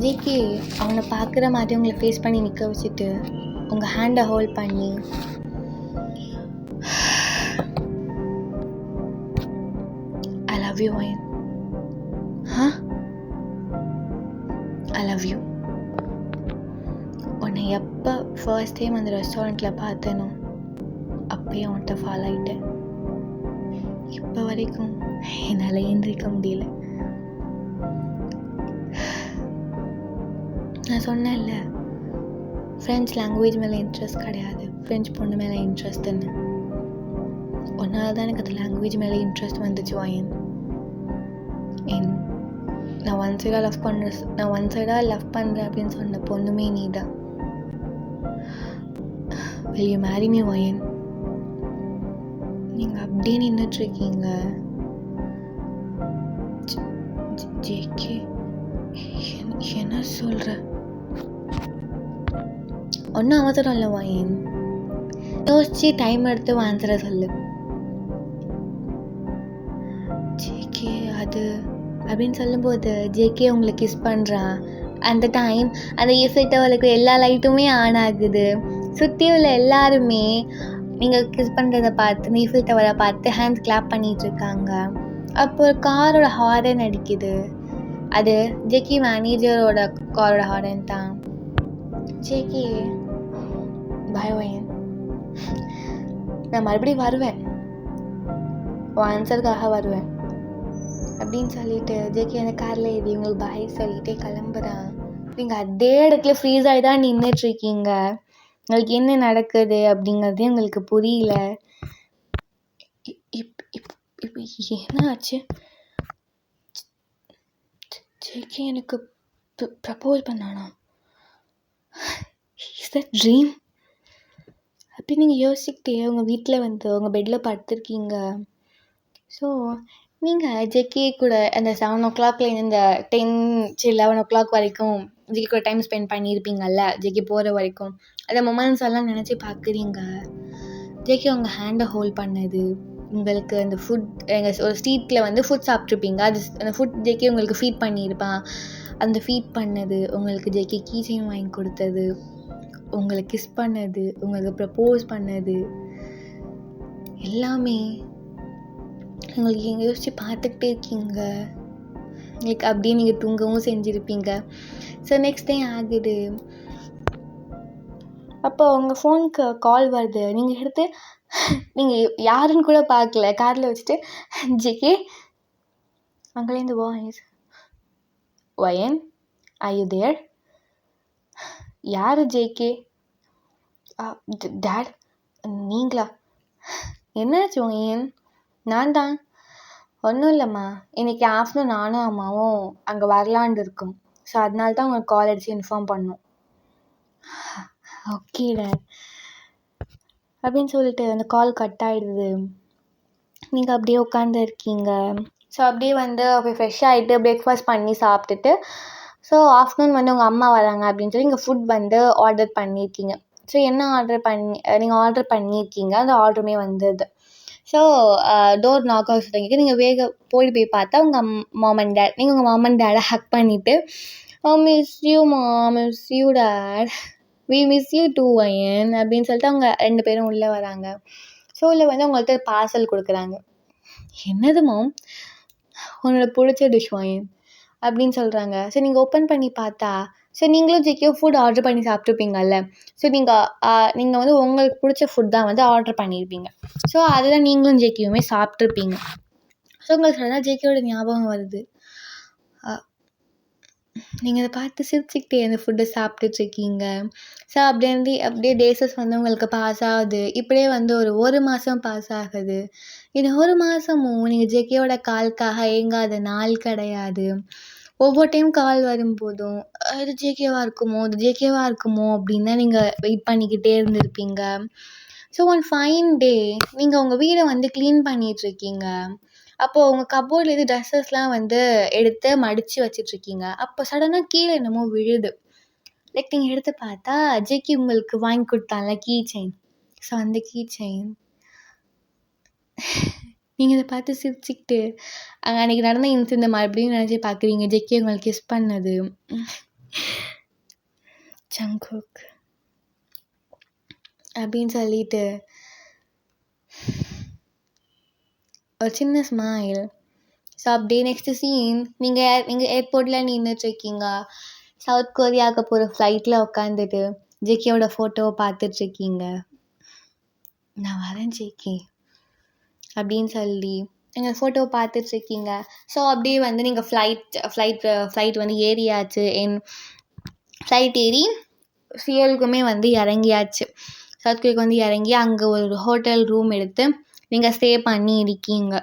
ஜேகே அவனை பார்க்குற மாதிரி உங்களை ஃபேஸ் பண்ணி நிற்க வச்சுட்டு உங்கள் ஹேண்டை ஹோல்ட் பண்ணி, ஐ love you wine. I love you. உன்னை எப்போ ஃபர்ஸ்ட் டைம் அந்த ரெஸ்டாரண்ட்டில் பார்த்தேனோ அப்போயே அவன்கிட்ட ஃபாலோ ஆகிட்டேன். இப்போ வரைக்கும் என்னால் ஏந்திரிக்க முடியல. நான் சொன்னேன்ல ஃப்ரெஞ்ச் லாங்குவேஜ் மேலே இன்ட்ரெஸ்ட் கிடையாது, ஃப்ரெஞ்ச் பொண்ணு மேலே இன்ட்ரெஸ்ட்டுன்னு. ஒன்றால் தான் எனக்கு அந்த லாங்குவேஜ் மேலே இன்ட்ரெஸ்ட் வந்துச்சு வாயன். நான் ஒன் சைடாக லவ் பண்ணுறேன் அப்படின்னு சொன்ன பொண்ணுமே நீ தான். will you marry me வாயன்? நீங்கள் அப்படியே நின்றுட்டுருக்கீங்க. ஜேகே என்ன சொல்கிற? ஒன்றும் அவசரம் இல்லை வாயன், யோசிச்சு டைம் எடுத்து ஆன்சரை சொல்லு. ஜேகே அது அப்படின்னு சொல்லும்போது ஜேகே உங்களை கிஸ் பண்ணுறான். அந்த டைம் அந்த ஈஃபில் டவருக்கு எல்லா லைட்டுமே ஆன் ஆகுது. சுற்றி உள்ள எல்லாருமே நீங்கள் கிஸ் பண்ணுறதை பார்த்து ஈஃபில் டவரை பார்த்து ஹேண்ட் கிளாப் பண்ணிகிட்ருக்காங்க. அப்போ ஒரு காரோட ஹாரன் அடிக்குது. அது ஜேகே மேனேஜரோட காரோட ஹாரன் தான். ஜேகே பயன், நான் மறுபடியும் வருவேன், ஆன்சருக்காக வருவேன் அப்படின்னு சொல்லிட்டு ஜேகே அந்த காரில் ஏறி உங்களுக்கு பாய் சொல்லிகிட்டே கிளம்புறான். நீங்கள் அதே இடத்துல ஃப்ரீஸ் ஆகி தான் நின்றுட்டுருக்கீங்க. உங்களுக்கு என்ன நடக்குது அப்படிங்கிறதே உங்களுக்கு புரியல. இப்போ என்ன ஆச்சு? ஜேகே எனக்கு ப்ரப்போஸ் பண்ணானா? Is that dream? அப்படி நீங்கள் யோசிக்கிட்டே உங்கள் வீட்டில் வந்து உங்கள் பெட்டில் படுத்துருக்கீங்க. ஸோ நீங்கள் ஜேகே கூட அந்த 7 o'clock இந்த 11 o'clock வரைக்கும் ஜேகே கூட டைம் ஸ்பெண்ட் பண்ணியிருப்பீங்கள்ல, ஜேகே போகிற வரைக்கும் அந்த மொமெண்ட்ஸ் எல்லாம் நினச்சி பார்க்குறீங்க. ஜேகே உங்கள் ஹேண்டை ஹோல்ட் பண்ணது, உங்களுக்கு அந்த ஃபுட் எங்கள் ஒரு ஸ்ட்ரீட்டில் வந்து ஃபுட் சாப்பிட்ருப்பீங்க, அது அந்த ஃபுட் ஜேகே உங்களுக்கு ஃபீட் பண்ணியிருப்பான், அந்த ஃபீட் பண்ணது, உங்களுக்கு ஜேகே கீ செயின் வாங்கி கொடுத்தது, உங்களை கிஸ் பண்ணது, உங்களுக்கு ப்ரப்போஸ் பண்ணது, எல்லாமே உங்களுக்கு எங்கே யோசிச்சு பார்த்துக்கிட்டே இருக்கீங்க. லைக் அப்படியே நீங்கள் தூங்கவும் செஞ்சுருப்பீங்க. ஸோ நெக்ஸ்ட் டே ஆகுது. அப்போ உங்கள் ஃபோனுக்கு கால் வருது. நீங்கள் எடுத்து நீங்கள் யாருன்னு கூட பார்க்கல, காரில் வச்சுட்டு ஜேகே அங்கேருந்து வாய்ஸ், வயன் ஆர் யூ தேர்? யார் ஜேகே? டேட் நீங்களா? என்னாச்சு வயன்? நான் தான். ஒன்றும் இல்லைம்மா, இன்றைக்கி ஆஃப்டர்நூன் நானும் அம்மாவும் அங்கே வரலான்னு இருக்கோம். ஸோ அதனால தான் உங்களுக்கு கால் அடித்து இன்ஃபார்ம் பண்ணோம். ஓகே டேட் அப்படின்னு சொல்லிட்டு அந்த கால் கட் ஆகிடுது. நீங்கள் அப்படியே உட்காந்து இருக்கீங்க. ஸோ அப்படியே வந்து அப்படியே ஃப்ரெஷ் ஆகிட்டு பிரேக்ஃபாஸ்ட் பண்ணி சாப்பிட்டுட்டு, ஸோ ஆஃப்டர்நூன் வந்து உங்கள் அம்மா வராங்க அப்படின்னு சொல்லி நீங்கள் ஃபுட் வந்து ஆர்டர் பண்ணியிருக்கீங்க. ஸோ என்ன நீங்கள் ஆர்டர் பண்ணியிருக்கீங்க, அந்த ஆர்டருமே வந்தது. ஸோ டோர் நாக் ஆக சொல்லிங்க. நீங்கள் போய் பார்த்தா உங்கள் மாம் அண்ட் டேட், நீங்கள் உங்கள் மாம் அண்ட் டேடை ஹக் பண்ணிவிட்டு, miss you mom, miss you dad, we miss you too Wayan அப்படின்னு சொல்லிட்டு அவங்க 2 பேரும் உள்ளே வராங்க. ஸோ உள்ளே வந்து உங்கள்கிட்ட பார்சல் கொடுக்குறாங்க. என்னது மாம்? உன்னோட பிடிச்ச டிஷ் வயன் அப்படின்னு சொல்கிறாங்க. ஸோ நீங்கள் ஓப்பன் பண்ணி பார்த்தா, ஸோ நீங்களும் ஜேகே ஃபுட் ஆர்டர் பண்ணி சாப்பிட்ருப்பீங்கல்ல. ஸோ நீங்கள் வந்து உங்களுக்கு பிடிச்ச ஃபுட் தான் வந்து ஆர்டர் பண்ணியிருப்பீங்க. ஸோ அதில் நீங்களும் ஜேகேவுமே சாப்பிட்ருப்பீங்க. ஸோ உங்களுக்கு சடனாக ஜேகேவோட ஞாபகம் வருது. நீங்கள் அதை பார்த்து சிரிச்சுக்கிட்டே அந்த ஃபுட்டை சாப்பிட்டுட்ருக்கீங்க. ஸோ அப்படியே டேஸஸ் வந்து உங்களுக்கு பாஸ் ஆகுது. இப்படியே வந்து ஒரு மாதம் பாஸ் ஆகுது. இது 1 மாதமும் நீங்கள் ஜேகேவோட கால்க்காக ஏங்காத நாள் கிடையாது. ஒவ்வொரு டைம் கால் வரும்போதும் இது ஜேகேவாக இருக்குமோ அப்படின்னு தான் நீங்கள் வெயிட் பண்ணிக்கிட்டே இருந்திருப்பீங்க. ஸோ ஒன் ஃபைன் டே நீங்கள் உங்கள் வீடை வந்து க்ளீன் பண்ணிகிட்ருக்கீங்க. அப்போது உங்கள் கப்போர்ட்லேருந்து ட்ரெஸ்ஸஸ்லாம் வந்து எடுத்து மடித்து வச்சிட்ருக்கீங்க. அப்போ சடனாக கீழே என்னமோ விழுது. லைக் நீங்கள் எடுத்து பார்த்தா ஜேகே உங்களுக்கு வாங்கி கொடுத்தான்ல கீ செயின். ஸோ அந்த கீ செயின் நீங்கள் இதை பார்த்து சிரிச்சுக்கிட்டு அன்றைக்கி நடந்த இன்சிடென்ட் மறுபடியும் நினச்சி பார்க்குறீங்க. ஜேகே உங்களுக்கு கிஸ் பண்ணது, ஜங்குக் அப்படின்னு சொல்லிட்டு ஒரு சின்ன ஸ்மைல். ஸோ அப்படியே நெக்ஸ்ட்டு சீன், நீங்கள் ஏர்போர்ட்டில் நின்றுட்டுருக்கீங்க. சவுத் கொரியாவுக்கு போகிற ஃப்ளைட்டில் உட்காந்துட்டு ஜேகேவோட ஃபோட்டோவை பார்த்துட்ருக்கீங்க. நான் வரேன் ஜேகே அப்படின்னு சொல்லி எங்கள் ஃபோட்டோவை பார்த்துட்ருக்கீங்க. ஸோ அப்படியே வந்து நீங்கள் ஃப்ளைட் வந்து ஏறியாச்சு. ஃப்ளைட் ஏறி சியோலுக்குமே வந்து இறங்கியாச்சு. சவுத் கொரியாவுக்கு வந்து இறங்கி அங்கே ஒரு ஹோட்டல் ரூம் எடுத்து நீங்கள் ஸ்டே பண்ணி இருக்கீங்க.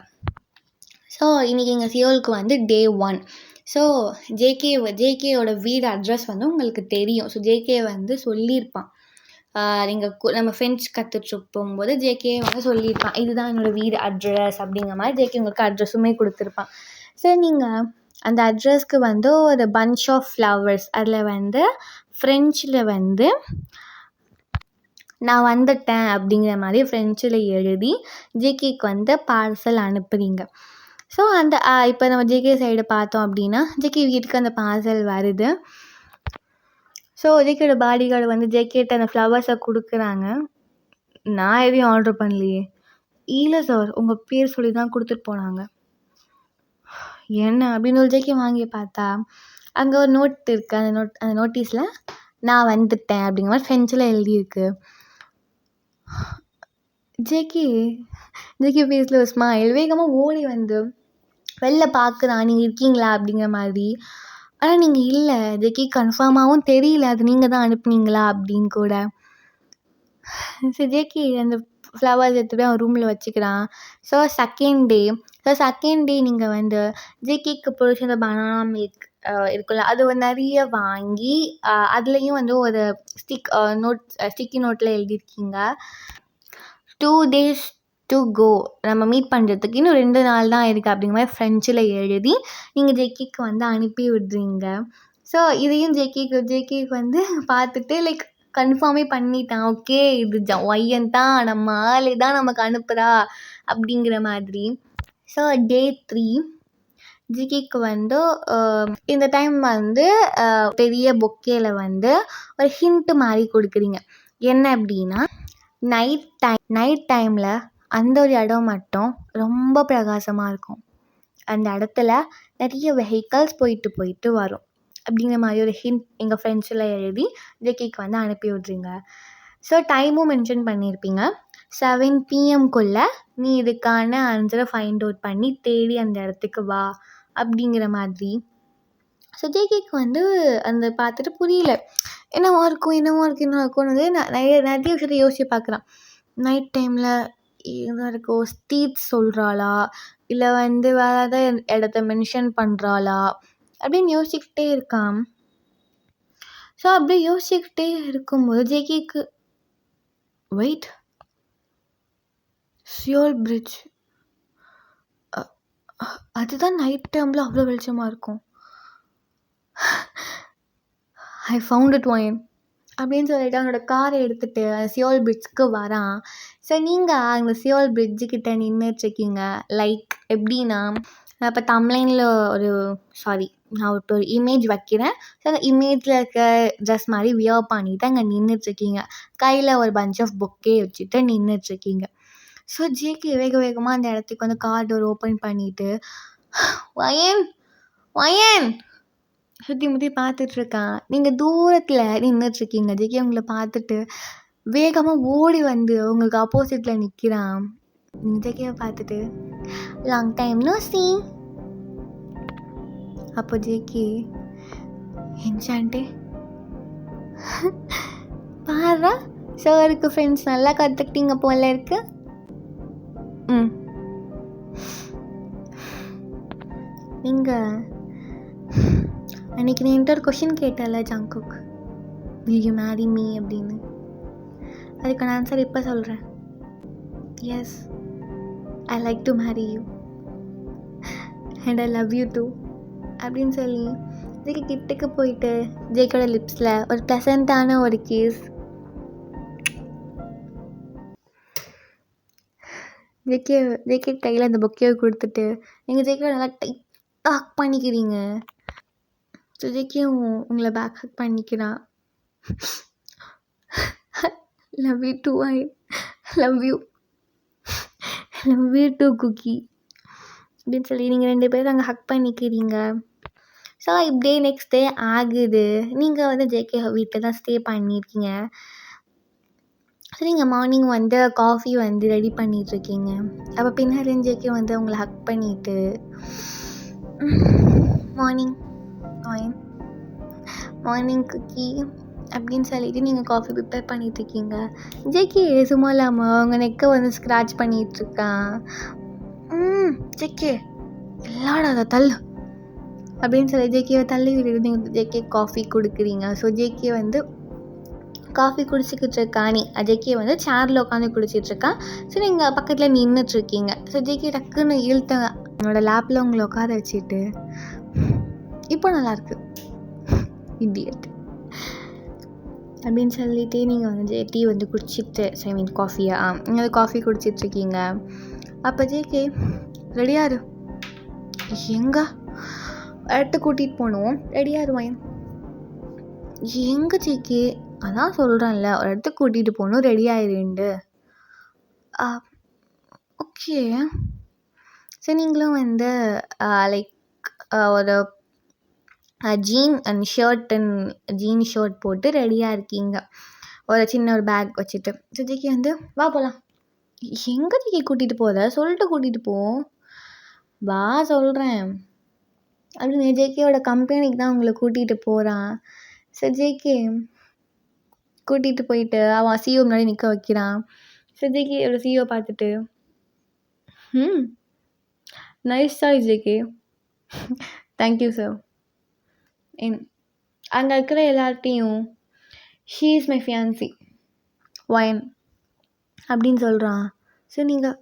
ஸோ இன்றைக்கி எங்கள் சியோலுக்கு வந்து டே 1. ஸோ ஜேகேயோட வீடு அட்ரஸ் வந்து உங்களுக்கு தெரியும். ஸோ ஜேகே வந்து சொல்லியிருப்பான். நம்ம ஃப்ரெண்ட்ஸ் கற்றுட்டு போகும்போது ஜேகே வந்து சொல்லியிருப்பான், இதுதான் என்னோடய வீடு அட்ரஸ் அப்படிங்கிற மாதிரி ஜேகே உங்களுக்கு அட்ரஸுமே கொடுத்துருப்பான். ஸோ நீங்கள் அந்த அட்ரஸ்க்கு வந்து ஒரு பஞ்ச் ஆஃப் ஃப்ளவர்ஸ், அதில் வந்து ஃப்ரெஞ்சில் வந்து நான் வந்துட்டேன் அப்படிங்கிற மாதிரி ஃப்ரெஞ்சில் எழுதி ஜேகேக்கு வந்து பார்சல் அனுப்புகிறீங்க. ஸோ அந்த இப்போ நம்ம ஜேகே சைடு பார்த்தோம் அப்படின்னா ஜேகே வீட்டுக்கு அந்த பார்சல் வருது. ஸோ ஜேகேயோட பாடி கார்டு வந்து ஜேகேட்ட அந்த ஃப்ளவர்ஸை கொடுக்குறாங்க. நான் எதையும் ஆர்டர் பண்ணலையே. இல்லை சார், உங்கள் பேர் சொல்லி தான் கொடுத்துட்டு போனாங்க. என்ன அப்படின்னு ஒரு ஜேகே வாங்கி பார்த்தா அங்கே ஒரு நோட் இருக்குது. அந்த நோட்டீஸில் நான் வந்துட்டேன் அப்படிங்கிற மாதிரி ஃப்ரெஞ்சில் எழுதியிருக்கு. ஜேகே ஃபேஸில் ஒரு ஸ்மைல். வேகமாக ஓடி வந்து வெளில பார்க்குறான், நீங்கள் இருக்கீங்களா அப்படிங்கிற மாதிரி. ஆனால் நீங்கள் இல்லை. ஜேகே கன்ஃபார்மாகவும் தெரியல அது நீங்கள் தான் அனுப்புனீங்களா அப்படின்னு கூட. ஸோ ஜேகே அந்த ஃப்ளவர்ஸ் எடுத்து போய் அவன் ரூமில் வச்சுக்கிறான். ஸோ செகண்ட் டே நீங்கள் வந்து ஜேகேக்கு பிடிச்ச அந்த பனானா மில்க் இருக்குல்ல, அது வந்து நிறைய வாங்கி அதுலேயும் வந்து ஒரு ஸ்டிக்கி நோட்டில் எழுதியிருக்கீங்க, 2 days to go, நம்ம மீட் பண்ணுறதுக்கு இன்னும் 2 நாள் தான் இருக்குது அப்படிங்கிற மாதிரி ஃப்ரெஞ்சில் எழுதி நீங்கள் ஜேகேக்கு வந்து அனுப்பி விடுறீங்க. ஸோ இதையும் ஜேகேக்கு வந்து பார்த்துட்டு லைக் கன்ஃபார்மே பண்ணிட்டான். ஓகே இது ஒய்யன் தான், நம்ம ஆளு தான் நமக்கு அனுப்புகிறா அப்படிங்கிற மாதிரி. ஸோ டே 3 ஜிகிக்கு வந்து இந்த டைம் வந்து பெரிய பொக்கேல வந்து ஒரு ஹிண்ட் மாதிரி கொடுக்குறீங்க. என்ன அப்படின்னா, நைட் டைமில் அந்த ஒரு இடம் மட்டும் ரொம்ப பிரகாசமாக இருக்கும். அந்த இடத்துல நிறைய வெஹிக்கல்ஸ் போயிட்டு வரும் அப்படிங்கிற மாதிரி ஒரு ஹிண்ட் எங்கள் ஃப்ரெண்ட்ஸில் எழுதி ஜிகிக்கு வந்து அனுப்பி விட்றீங்க. ஸோ டைமும் மென்ஷன் பண்ணியிருப்பீங்க. 7 PM நீ இதுக்கான ஆன்சரை ஃபைண்ட் அவுட் பண்ணி தேடி அந்த இடத்துக்கு வா அப்படிங்கிற மாதிரி. ஸோ ஜேகேக்கு வந்து அந்த பார்த்துட்டு புரியல, என்னவா இருக்கும்னு நிறைய விஷயத்தை யோசிச்சு பார்க்குறான். நைட் டைமில் என்ன இருக்கும், ஸ்டீப்ஸ் சொல்கிறாளா இல்லை வந்து வேறு ஏதாவது இடத்த மென்ஷன் பண்ணுறாளா அப்படின்னு யோசிச்சுக்கிட்டே இருக்கான். ஸோ அப்படியே யோசிச்சுக்கிட்டே இருக்கும்போது ஜேகேக்கு வெயிட், சியோல் பிரிட்ஜ், அதுதான் நைட் டைமில் அவ்வளோ வெளிச்சமாக இருக்கும். ஐ ஃபவுண்ட் இட் ஒயின் அப்படின்னு சொல்லிட்டு அவனோட காரை எடுத்துகிட்டு சியோல் பிரிட்ஜுக்கு வரான். ஸோ நீங்கள் அந்த சியோல் பிரிட்ஜுக்கிட்ட நின்றுட்டுருக்கீங்க. லைக் எப்படின்னா, இப்போ தம்ப்லைனில் நான் ஒரு இமேஜ் வைக்கிறேன். ஸோ அந்த இமேஜில் இருக்க ட்ரெஸ் மாதிரி வியர் பண்ணிவிட்டு அங்கே நின்றுட்டுருக்கீங்க. கையில் ஒரு பஞ்ச் ஆஃப் பொக்கே வச்சுட்டு நின்றுட்டுருக்கீங்க. ஸோ ஜேகே வேகமாக அந்த இடத்துக்கு வந்து கார் டோர் ஓப்பன் பண்ணிவிட்டு வயன் சுற்றி முற்றி பார்த்துட்ருக்கான். நீங்கள் தூரத்தில் நின்றுட்டுருக்கீங்க. ஜேகே உங்களை பார்த்துட்டு வேகமாக ஓடி வந்து உங்களுக்கு ஆப்போசிட்டில் நிற்கிறான். நீங்கள் ஜேகேவை பார்த்துட்டு லாங் டைம் நோ சீ. அப்போ ஜேகே என்சான்ட்டே பாரா சாருக்கு ஃப்ரெண்ட்ஸ் நல்லா கற்றுக்கிட்டீங்க போல இருக்கு. நீங்கள் அன்றைக்கி நான் ஒரு கொஷின் கேட்டேன்ல Jungkook, will you marry me அப்படின்னு, அதுக்கான ஆன்சர் இப்போ சொல்கிறேன். Yes, I like to marry you and I love you too அப்படின்னு சொல்லி ஜேகே கிட்டக்கு போயிட்டு ஜேகேயோட லிப்ஸில் ஒரு ப்ளசண்ட்டான ஒரு கேஸ். ஜேகே கையில் அந்த பொக்கேவை கொடுத்துட்டு நீங்கள் ஜேகே நல்லா டைட்டாக ஹக் பண்ணிக்கிறீங்க. ஸோ ஜேகேவும் உங்களை பேக் ஹக் பண்ணிக்கிறான். Love you too, I love you too cookie அப்படின்னு சொல்லி நீங்கள் 2 பேரும் அங்கே ஹக் பண்ணிக்கிறீங்க. ஸோ இப்படியே நெக்ஸ்ட் டே ஆகுது. நீங்கள் வந்து ஜேகே வீட்டில் தான் ஸ்டே பண்ணியிருக்கீங்க. ஸோ நீங்கள் மார்னிங் வந்து காஃபி வந்து ரெடி பண்ணிகிட்ருக்கீங்க. அப்போ பின்னாடி ஜேகே வந்து உங்களை ஹக் பண்ணிவிட்டு மார்னிங் குக்கி அப்படின்னு சொல்லிவிட்டு நீங்கள் காஃபி ப்ரிப்பேர் பண்ணிகிட்ருக்கீங்க. ஜேகே சும்மா இல்லாமல் அவங்க நெக்கை வந்து ஸ்க்ராட்ச் பண்ணிகிட்ருக்கான். ஜேகே எல்லாடா அதை தள்ளு அப்படின்னு சொல்லி ஜேகேவை தள்ளி விட்டுட்டு நீங்கள் ஜேகே காஃபி கொடுக்குறீங்க. ஸோ ஜேகே வந்து காஃபி குடிச்சிக்கிட்டு இருக்கான். ஜேகே வந்து சேரில் உட்காந்து குடிச்சிட்ருக்கான். ஸோ நீங்கள் பக்கத்தில் நின்றுட்டுருக்கீங்க. ஸோ ஜேகே டக்குன்னு இழுத்த என்னோட லேப்பில் உங்களை உட்கார வச்சுட்டு இப்போ நல்லாயிருக்கு இடியட் அப்படின்னு சொல்லிட்டு நீங்கள் வந்து டீ வந்து குடிச்சிட்டு காஃபியா நீங்கள் காஃபி குடிச்சிட்ருக்கீங்க. அப்போ ஜேகே ரெடியாரு, எங்கே இடத்த கூட்டிகிட்டு போகணும், ரெடியாருவான். எங்கே ஜேகே, அதான் சொல்கிறேன்ல ஒரு இடத்துக்கு கூட்டிகிட்டு போகணும், ரெடி ஆயிடுண்டு. ஓகே. ஸோ நீங்களும் வந்து லைக் ஒரு ஜீன் ஷர்ட் போட்டு ரெடியாக இருக்கீங்க, ஒரு சின்ன ஒரு பேக் வச்சுட்டு. ஸோ ஜேகே வந்து வா போகலாம். எங்கே ஜேகே கூட்டிகிட்டு போகிற, சொல்லிட்டு கூட்டிகிட்டு போ, வா சொல்கிறேன் அப்படின்னு ஜேகேயோட கம்பெனிக்கு தான் உங்களை கூட்டிகிட்டு போகிறான். ஸோ ஜேகே கூட்டிகிட்டு போயிட்டு அவன் சிஓ முன்னாடி நிற்க வைக்கிறான். ஸோ ஜேகேயோட சிஓ பார்த்துட்டு nice choice JK, thank you sir. அங்கே இருக்கிற எல்லார்ட்டையும் she is my fiancée wine அப்படின்னு சொல்கிறான். ஸோ நீங்கள்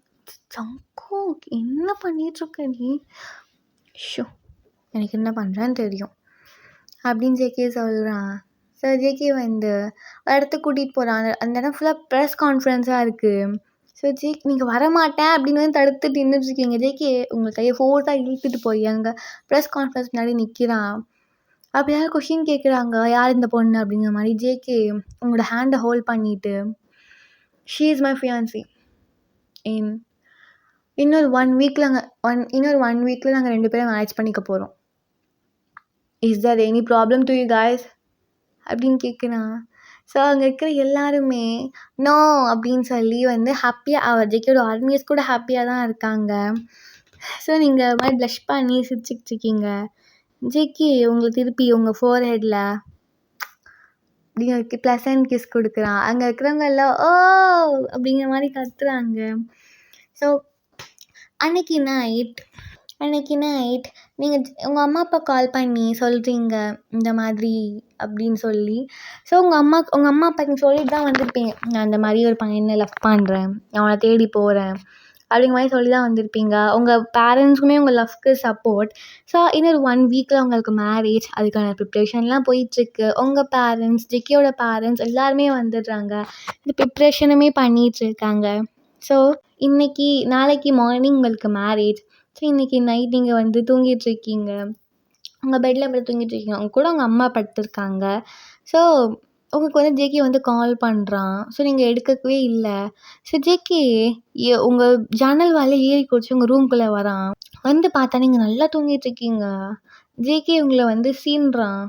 சங்கோ என்ன பண்ணிகிட்ருக்க நீ, ஷோ எனக்கு என்ன பண்ணுறேன்னு தெரியும் அப்படின்னு ஜேகே சொல்கிறான். ஸோ ஜேகே வந்து ஒரு இடத்துக்கு கூட்டிகிட்டு போகிறான். அந்த இடம் ஃபுல்லாக ப்ரெஸ் கான்ஃபரன்ஸாக இருக்குது. ஸோ நீங்கள் வரமாட்டேன் அப்படின்னு வந்து தடுத்துட்டு நின்றுட்டுருக்கீங்க. ஜேகே உங்கள் கையை ஃபோர்ஸாக இழுத்துட்டு போய் அங்கே ப்ரெஸ் கான்ஃபரன்ஸ் முன்னாடி நிற்கிறான். அப்போ யாரும் கொஷின் கேட்குறாங்க, யார் இந்த பொண்ணு அப்படிங்கிற மாதிரி. ஜேகே உங்களோட ஹேண்டை ஹோல்ட் பண்ணிவிட்டு, ஷீ இஸ் மை ஃபியான்சி. இன்னொரு 1 வீக்கில் நாங்கள் 2 பேரும் மேரேஜ் பண்ணிக்க போகிறோம். Is Dhar any problem to you guys அப்படின்னு கேட்குறான். ஸோ அங்கே இருக்கிற எல்லாருமே நோ அப்படின்னு சொல்லி வந்து ஹாப்பியாக, ஜேகேயோட ஆர்மியர்ஸ் கூட ஹாப்பியாக தான் இருக்காங்க. ஸோ நீங்கள் மாதிரி ப்ளஷ் பண்ணி சிரிச்சுக்கிட்டு இருக்கீங்க. ஜேகே உங்களை திருப்பி உங்கள் ஃபோர்ஹெட்டில் அப்படிங்க ப்ளசன்ட் கிஸ் கொடுக்குறான். அங்கே இருக்கிறவங்க எல்லாம் ஓ அப்படிங்கிற மாதிரி கத்துறாங்க. ஸோ அன்னைக்கு நைட் நீங்கள் உங்கள் அம்மா அப்பா கால் பண்ணி சொல்கிறீங்க இந்த மாதிரி அப்படின்னு சொல்லி. ஸோ உங்கள் அம்மா அப்பா நீங்கள் சொல்லிட்டு தான் வந்திருப்பீங்க, நான் இந்த மாதிரி ஒரு பையனை லவ் பண்ணுறேன், அவனை தேடி போகிறேன் அப்படிங்கிற மாதிரி சொல்லி தான் வந்திருப்பீங்க. உங்கள் பேரண்ட்ஸுக்குமே உங்கள் லவ்க்கு சப்போர்ட். ஸோ இன்னொரு 1 வீக்கில் உங்களுக்கு மேரேஜ், அதுக்கான ப்ரிப்ரேஷன்லாம் போயிட்டுருக்கு. உங்கள் பேரண்ட்ஸ், ஜேகேயோட பேரண்ட்ஸ் எல்லாருமே வந்துடுறாங்க, இந்த ப்ரிப்ரேஷனுமே பண்ணிகிட்ருக்காங்க. ஸோ நாளைக்கு மார்னிங் உங்களுக்கு மேரேஜ். ஸோ இன்றைக்கி நைட் நீங்கள் வந்து தூங்கிட்டுருக்கீங்க, உங்கள் பெட்டில் அப்படி தூங்கிட்டுருக்கீங்க, உங்க கூட உங்கள் அம்மா படுத்திருக்காங்க. ஸோ உங்களுக்கு வந்து ஜேகே வந்து கால் பண்ணுறான். ஸோ நீங்கள் எடுக்கவே இல்லை. ஸோ ஜேகே உங்கள் ஜன்னல் வாயில ஏறி குதிச்சு உங்கள் ரூம்குள்ளே வரான். வந்து பார்த்தா நீங்கள் நல்லா தூங்கிட்டுருக்கீங்க. ஜேகே உங்களை வந்து சீன்றான்.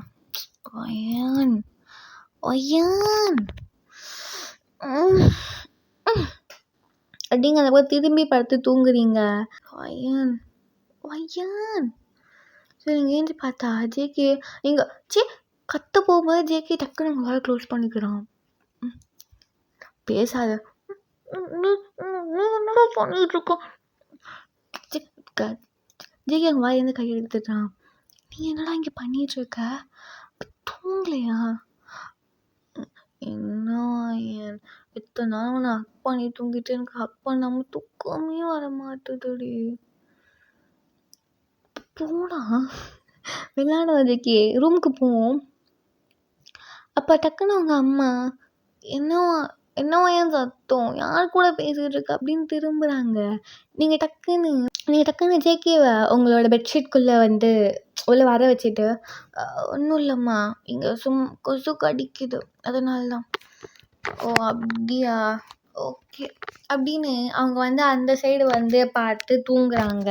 ஒய்யான் அப்படிங்கிற போது திரும்பி படுத்து தூங்குறீங்க. ஒய்யான் ஸோ நீங்கள் ஏஞ்சி பார்த்தா ஜேகே நீங்கள் கத்த போகும்போது ஜேகே டக்குன்னு உங்கள் வாயை க்ளோஸ் பண்ணிக்கிறான். பேசாத, என்னடா பண்ணிகிட்டு இருக்கோம். ஜேகே உங்கள் வாயிலேருந்து கை எடுத்துட்டான். நீ என்னடா இங்கே பண்ணிகிட்ருக்க, தூங்கலையா? என்ன இத்தனை நாள் நான் ஹக் பண்ணி தூங்கிட்டு எனக்கு ஹக் பண்ணாமல் தூக்கமே வர மாட்டுதுடி. போடா விளையாட ஜேகே, ரூமுக்கு போவோம். அப்போ டக்குன்னு அவங்க அம்மா என்னவா ஏன் சத்தம், யார் கூட பேசிகிட்டு இருக்க அப்படின்னு திரும்புகிறாங்க. நீங்கள் டக்குன்னு ஜேகேவை உங்களோட பெட்ஷீட்குள்ளே வந்து உள்ளே வர வச்சுட்டு, ஒன்றும் இல்லைம்மா இங்கே கொசு கடிக்குது அதனால தான். ஓ அப்படியா, ஓகே அப்படின்னு அவங்க வந்து அந்த சைடு வந்து பார்த்து தூங்குறாங்க.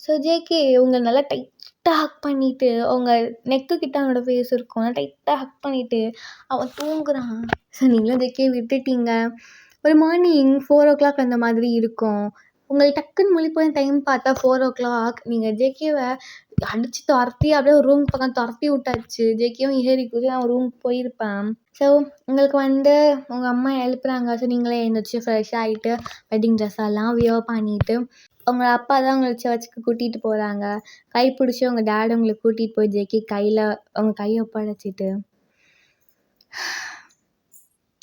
ஸோ ஜேகே உங்களை நல்லா டைட்டாக ஹக் பண்ணிவிட்டு, அவங்க நெக்கு கிட்ட அவனோட ஃபேஸ் இருக்கும், நல்லா டைட்டாக ஹக் பண்ணிவிட்டு அவன் தூங்குறான். ஸோ நீங்களும் ஜேகே விட்டுட்டீங்க. ஒரு மார்னிங் 4 o'clock அந்த மாதிரி இருக்கும். உங்களுக்கு டக்குன்னு முழிப்பு டைம் பார்த்தா 4 o'clock. நீங்கள் ஜேகேவை அடித்து துரத்தி அப்படியே ஒரு ரூம் பக்கம் துரத்தி விட்டாச்சு. ஜேகேவும் ஏறி குதி அவன் ரூமுக்கு போயிருப்பான். ஸோ உங்களுக்கு வந்து உங்கள் அம்மா எழுப்புறாங்க. ஸோ நீங்களே எழுந்திரிச்சு ஃப்ரெஷ் ஆகிட்டு வெட்டிங் ட்ரெஸ் எல்லாம் வியர் பண்ணிவிட்டு உங்கள் அப்பா தான் உங்களை சர்ச்சுக்கு கூட்டிகிட்டு போகிறாங்க. கை பிடிச்சி உங்கள் டேட் உங்களை கூட்டிகிட்டு போய் ஜேகே உங்கள் கையை ஒப்படைச்சிட்டு,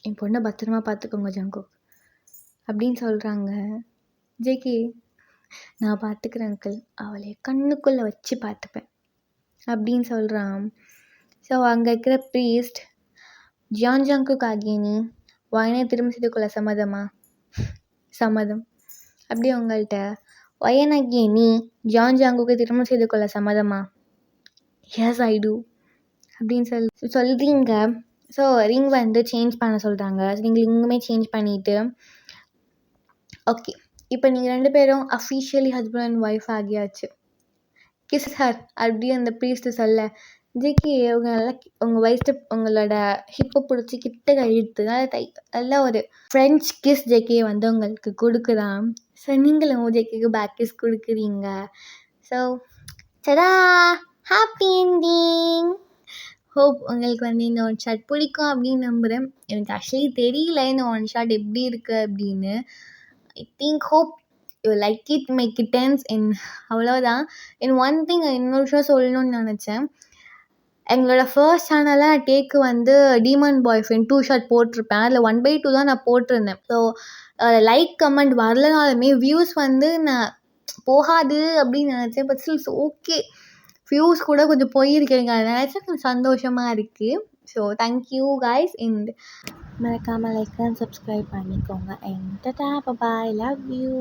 என் பொண்ணை பத்திரமா பார்த்துக்கோங்க ஜங்குக் அப்படின்னு சொல்கிறாங்க. ஜேகே நான் பார்த்துக்கிறேன் அங்கிள், அவளை கண்ணுக்குள்ளே வச்சு பார்த்துப்பேன் அப்படின்னு சொல்கிறான். ஸோ அங்கே இருக்கிற ப்ரீஸ்ட், ஜங்குக் ஆகிய நீ வாயினை திரும்ப செய்து கொள்ள சம்மதம் அப்படி உங்கள்கிட்ட வயனாகிய நீ ஜங்குக்கை திருமணம் செய்து கொள்ள சம்மதமா? எஸ் ஐ டூ அப்படின்னு சொல்கிறீங்க. ஸோ ரிங் வந்து சேஞ்ச் பண்ண சொல்கிறாங்க. நீங்கள் ரிங்குமே சேஞ்ச் பண்ணிவிட்டு, ஓகே இப்போ நீங்கள் 2 பேரும் அஃபிஷியலி ஹஸ்பண்ட் அண்ட் ஒய்ஃப் ஆகியாச்சு. கிஸ் ஹர் அப்படி அந்த ப்ரீஸ்ட்டு சொல்ல, ஜேகே அவங்க நல்லா உங்கள் வயசு உங்களோட ஹிப்பை பிடிச்சி கிட்ட இழுத்து நல்லா ஒரு ஃப்ரெஞ்ச் கிஸ் ஜேகே வந்து உங்களுக்கு கொடுக்குறான். ஸோ நீங்களும் ஜேகேக்கு பேக் கிஸ் கொடுக்குறீங்க. ஸோ சடா ஹாப்பி என்டிங். ஹோப் உங்களுக்கு வந்து இந்த 1 ஷாட் பிடிக்கும் அப்படின்னு நம்புகிறேன். எனக்கு ஆக்சுவலி தெரியல இந்த 1 ஷாட் எப்படி இருக்குது அப்படின்னு. I think hope you like it, make it tense அவ்வளோதான். ஒன் திங் இன்னொரு விஷயம் சொல்லணும்னு நினச்சேன். எங்களோட ஃபர்ஸ்ட் சேனலில் டேக்கு வந்து டீமன் பாய் ஃப்ரெண்ட் 2 ஷாட் போட்டிருப்பேன். அதில் 1/2 தான் நான் போட்டிருந்தேன். ஸோ லைக் கமெண்ட் வரலனாலுமே வியூஸ் வந்து நான் போகாது அப்படின்னு நினச்சேன். பட் ஸ்டில்ஸ் ஓகே, வியூஸ் கூட கொஞ்சம் போயிருக்கு. எனக்கு அதை நினச்சா கொஞ்சம் சந்தோஷமாக இருக்குது. So thank you guys. அண்ட் மறக்காமல் லைக் அண்ட் சப்ஸ்கிரைப் பண்ணிக்கோங்க. And Tata bye, love you.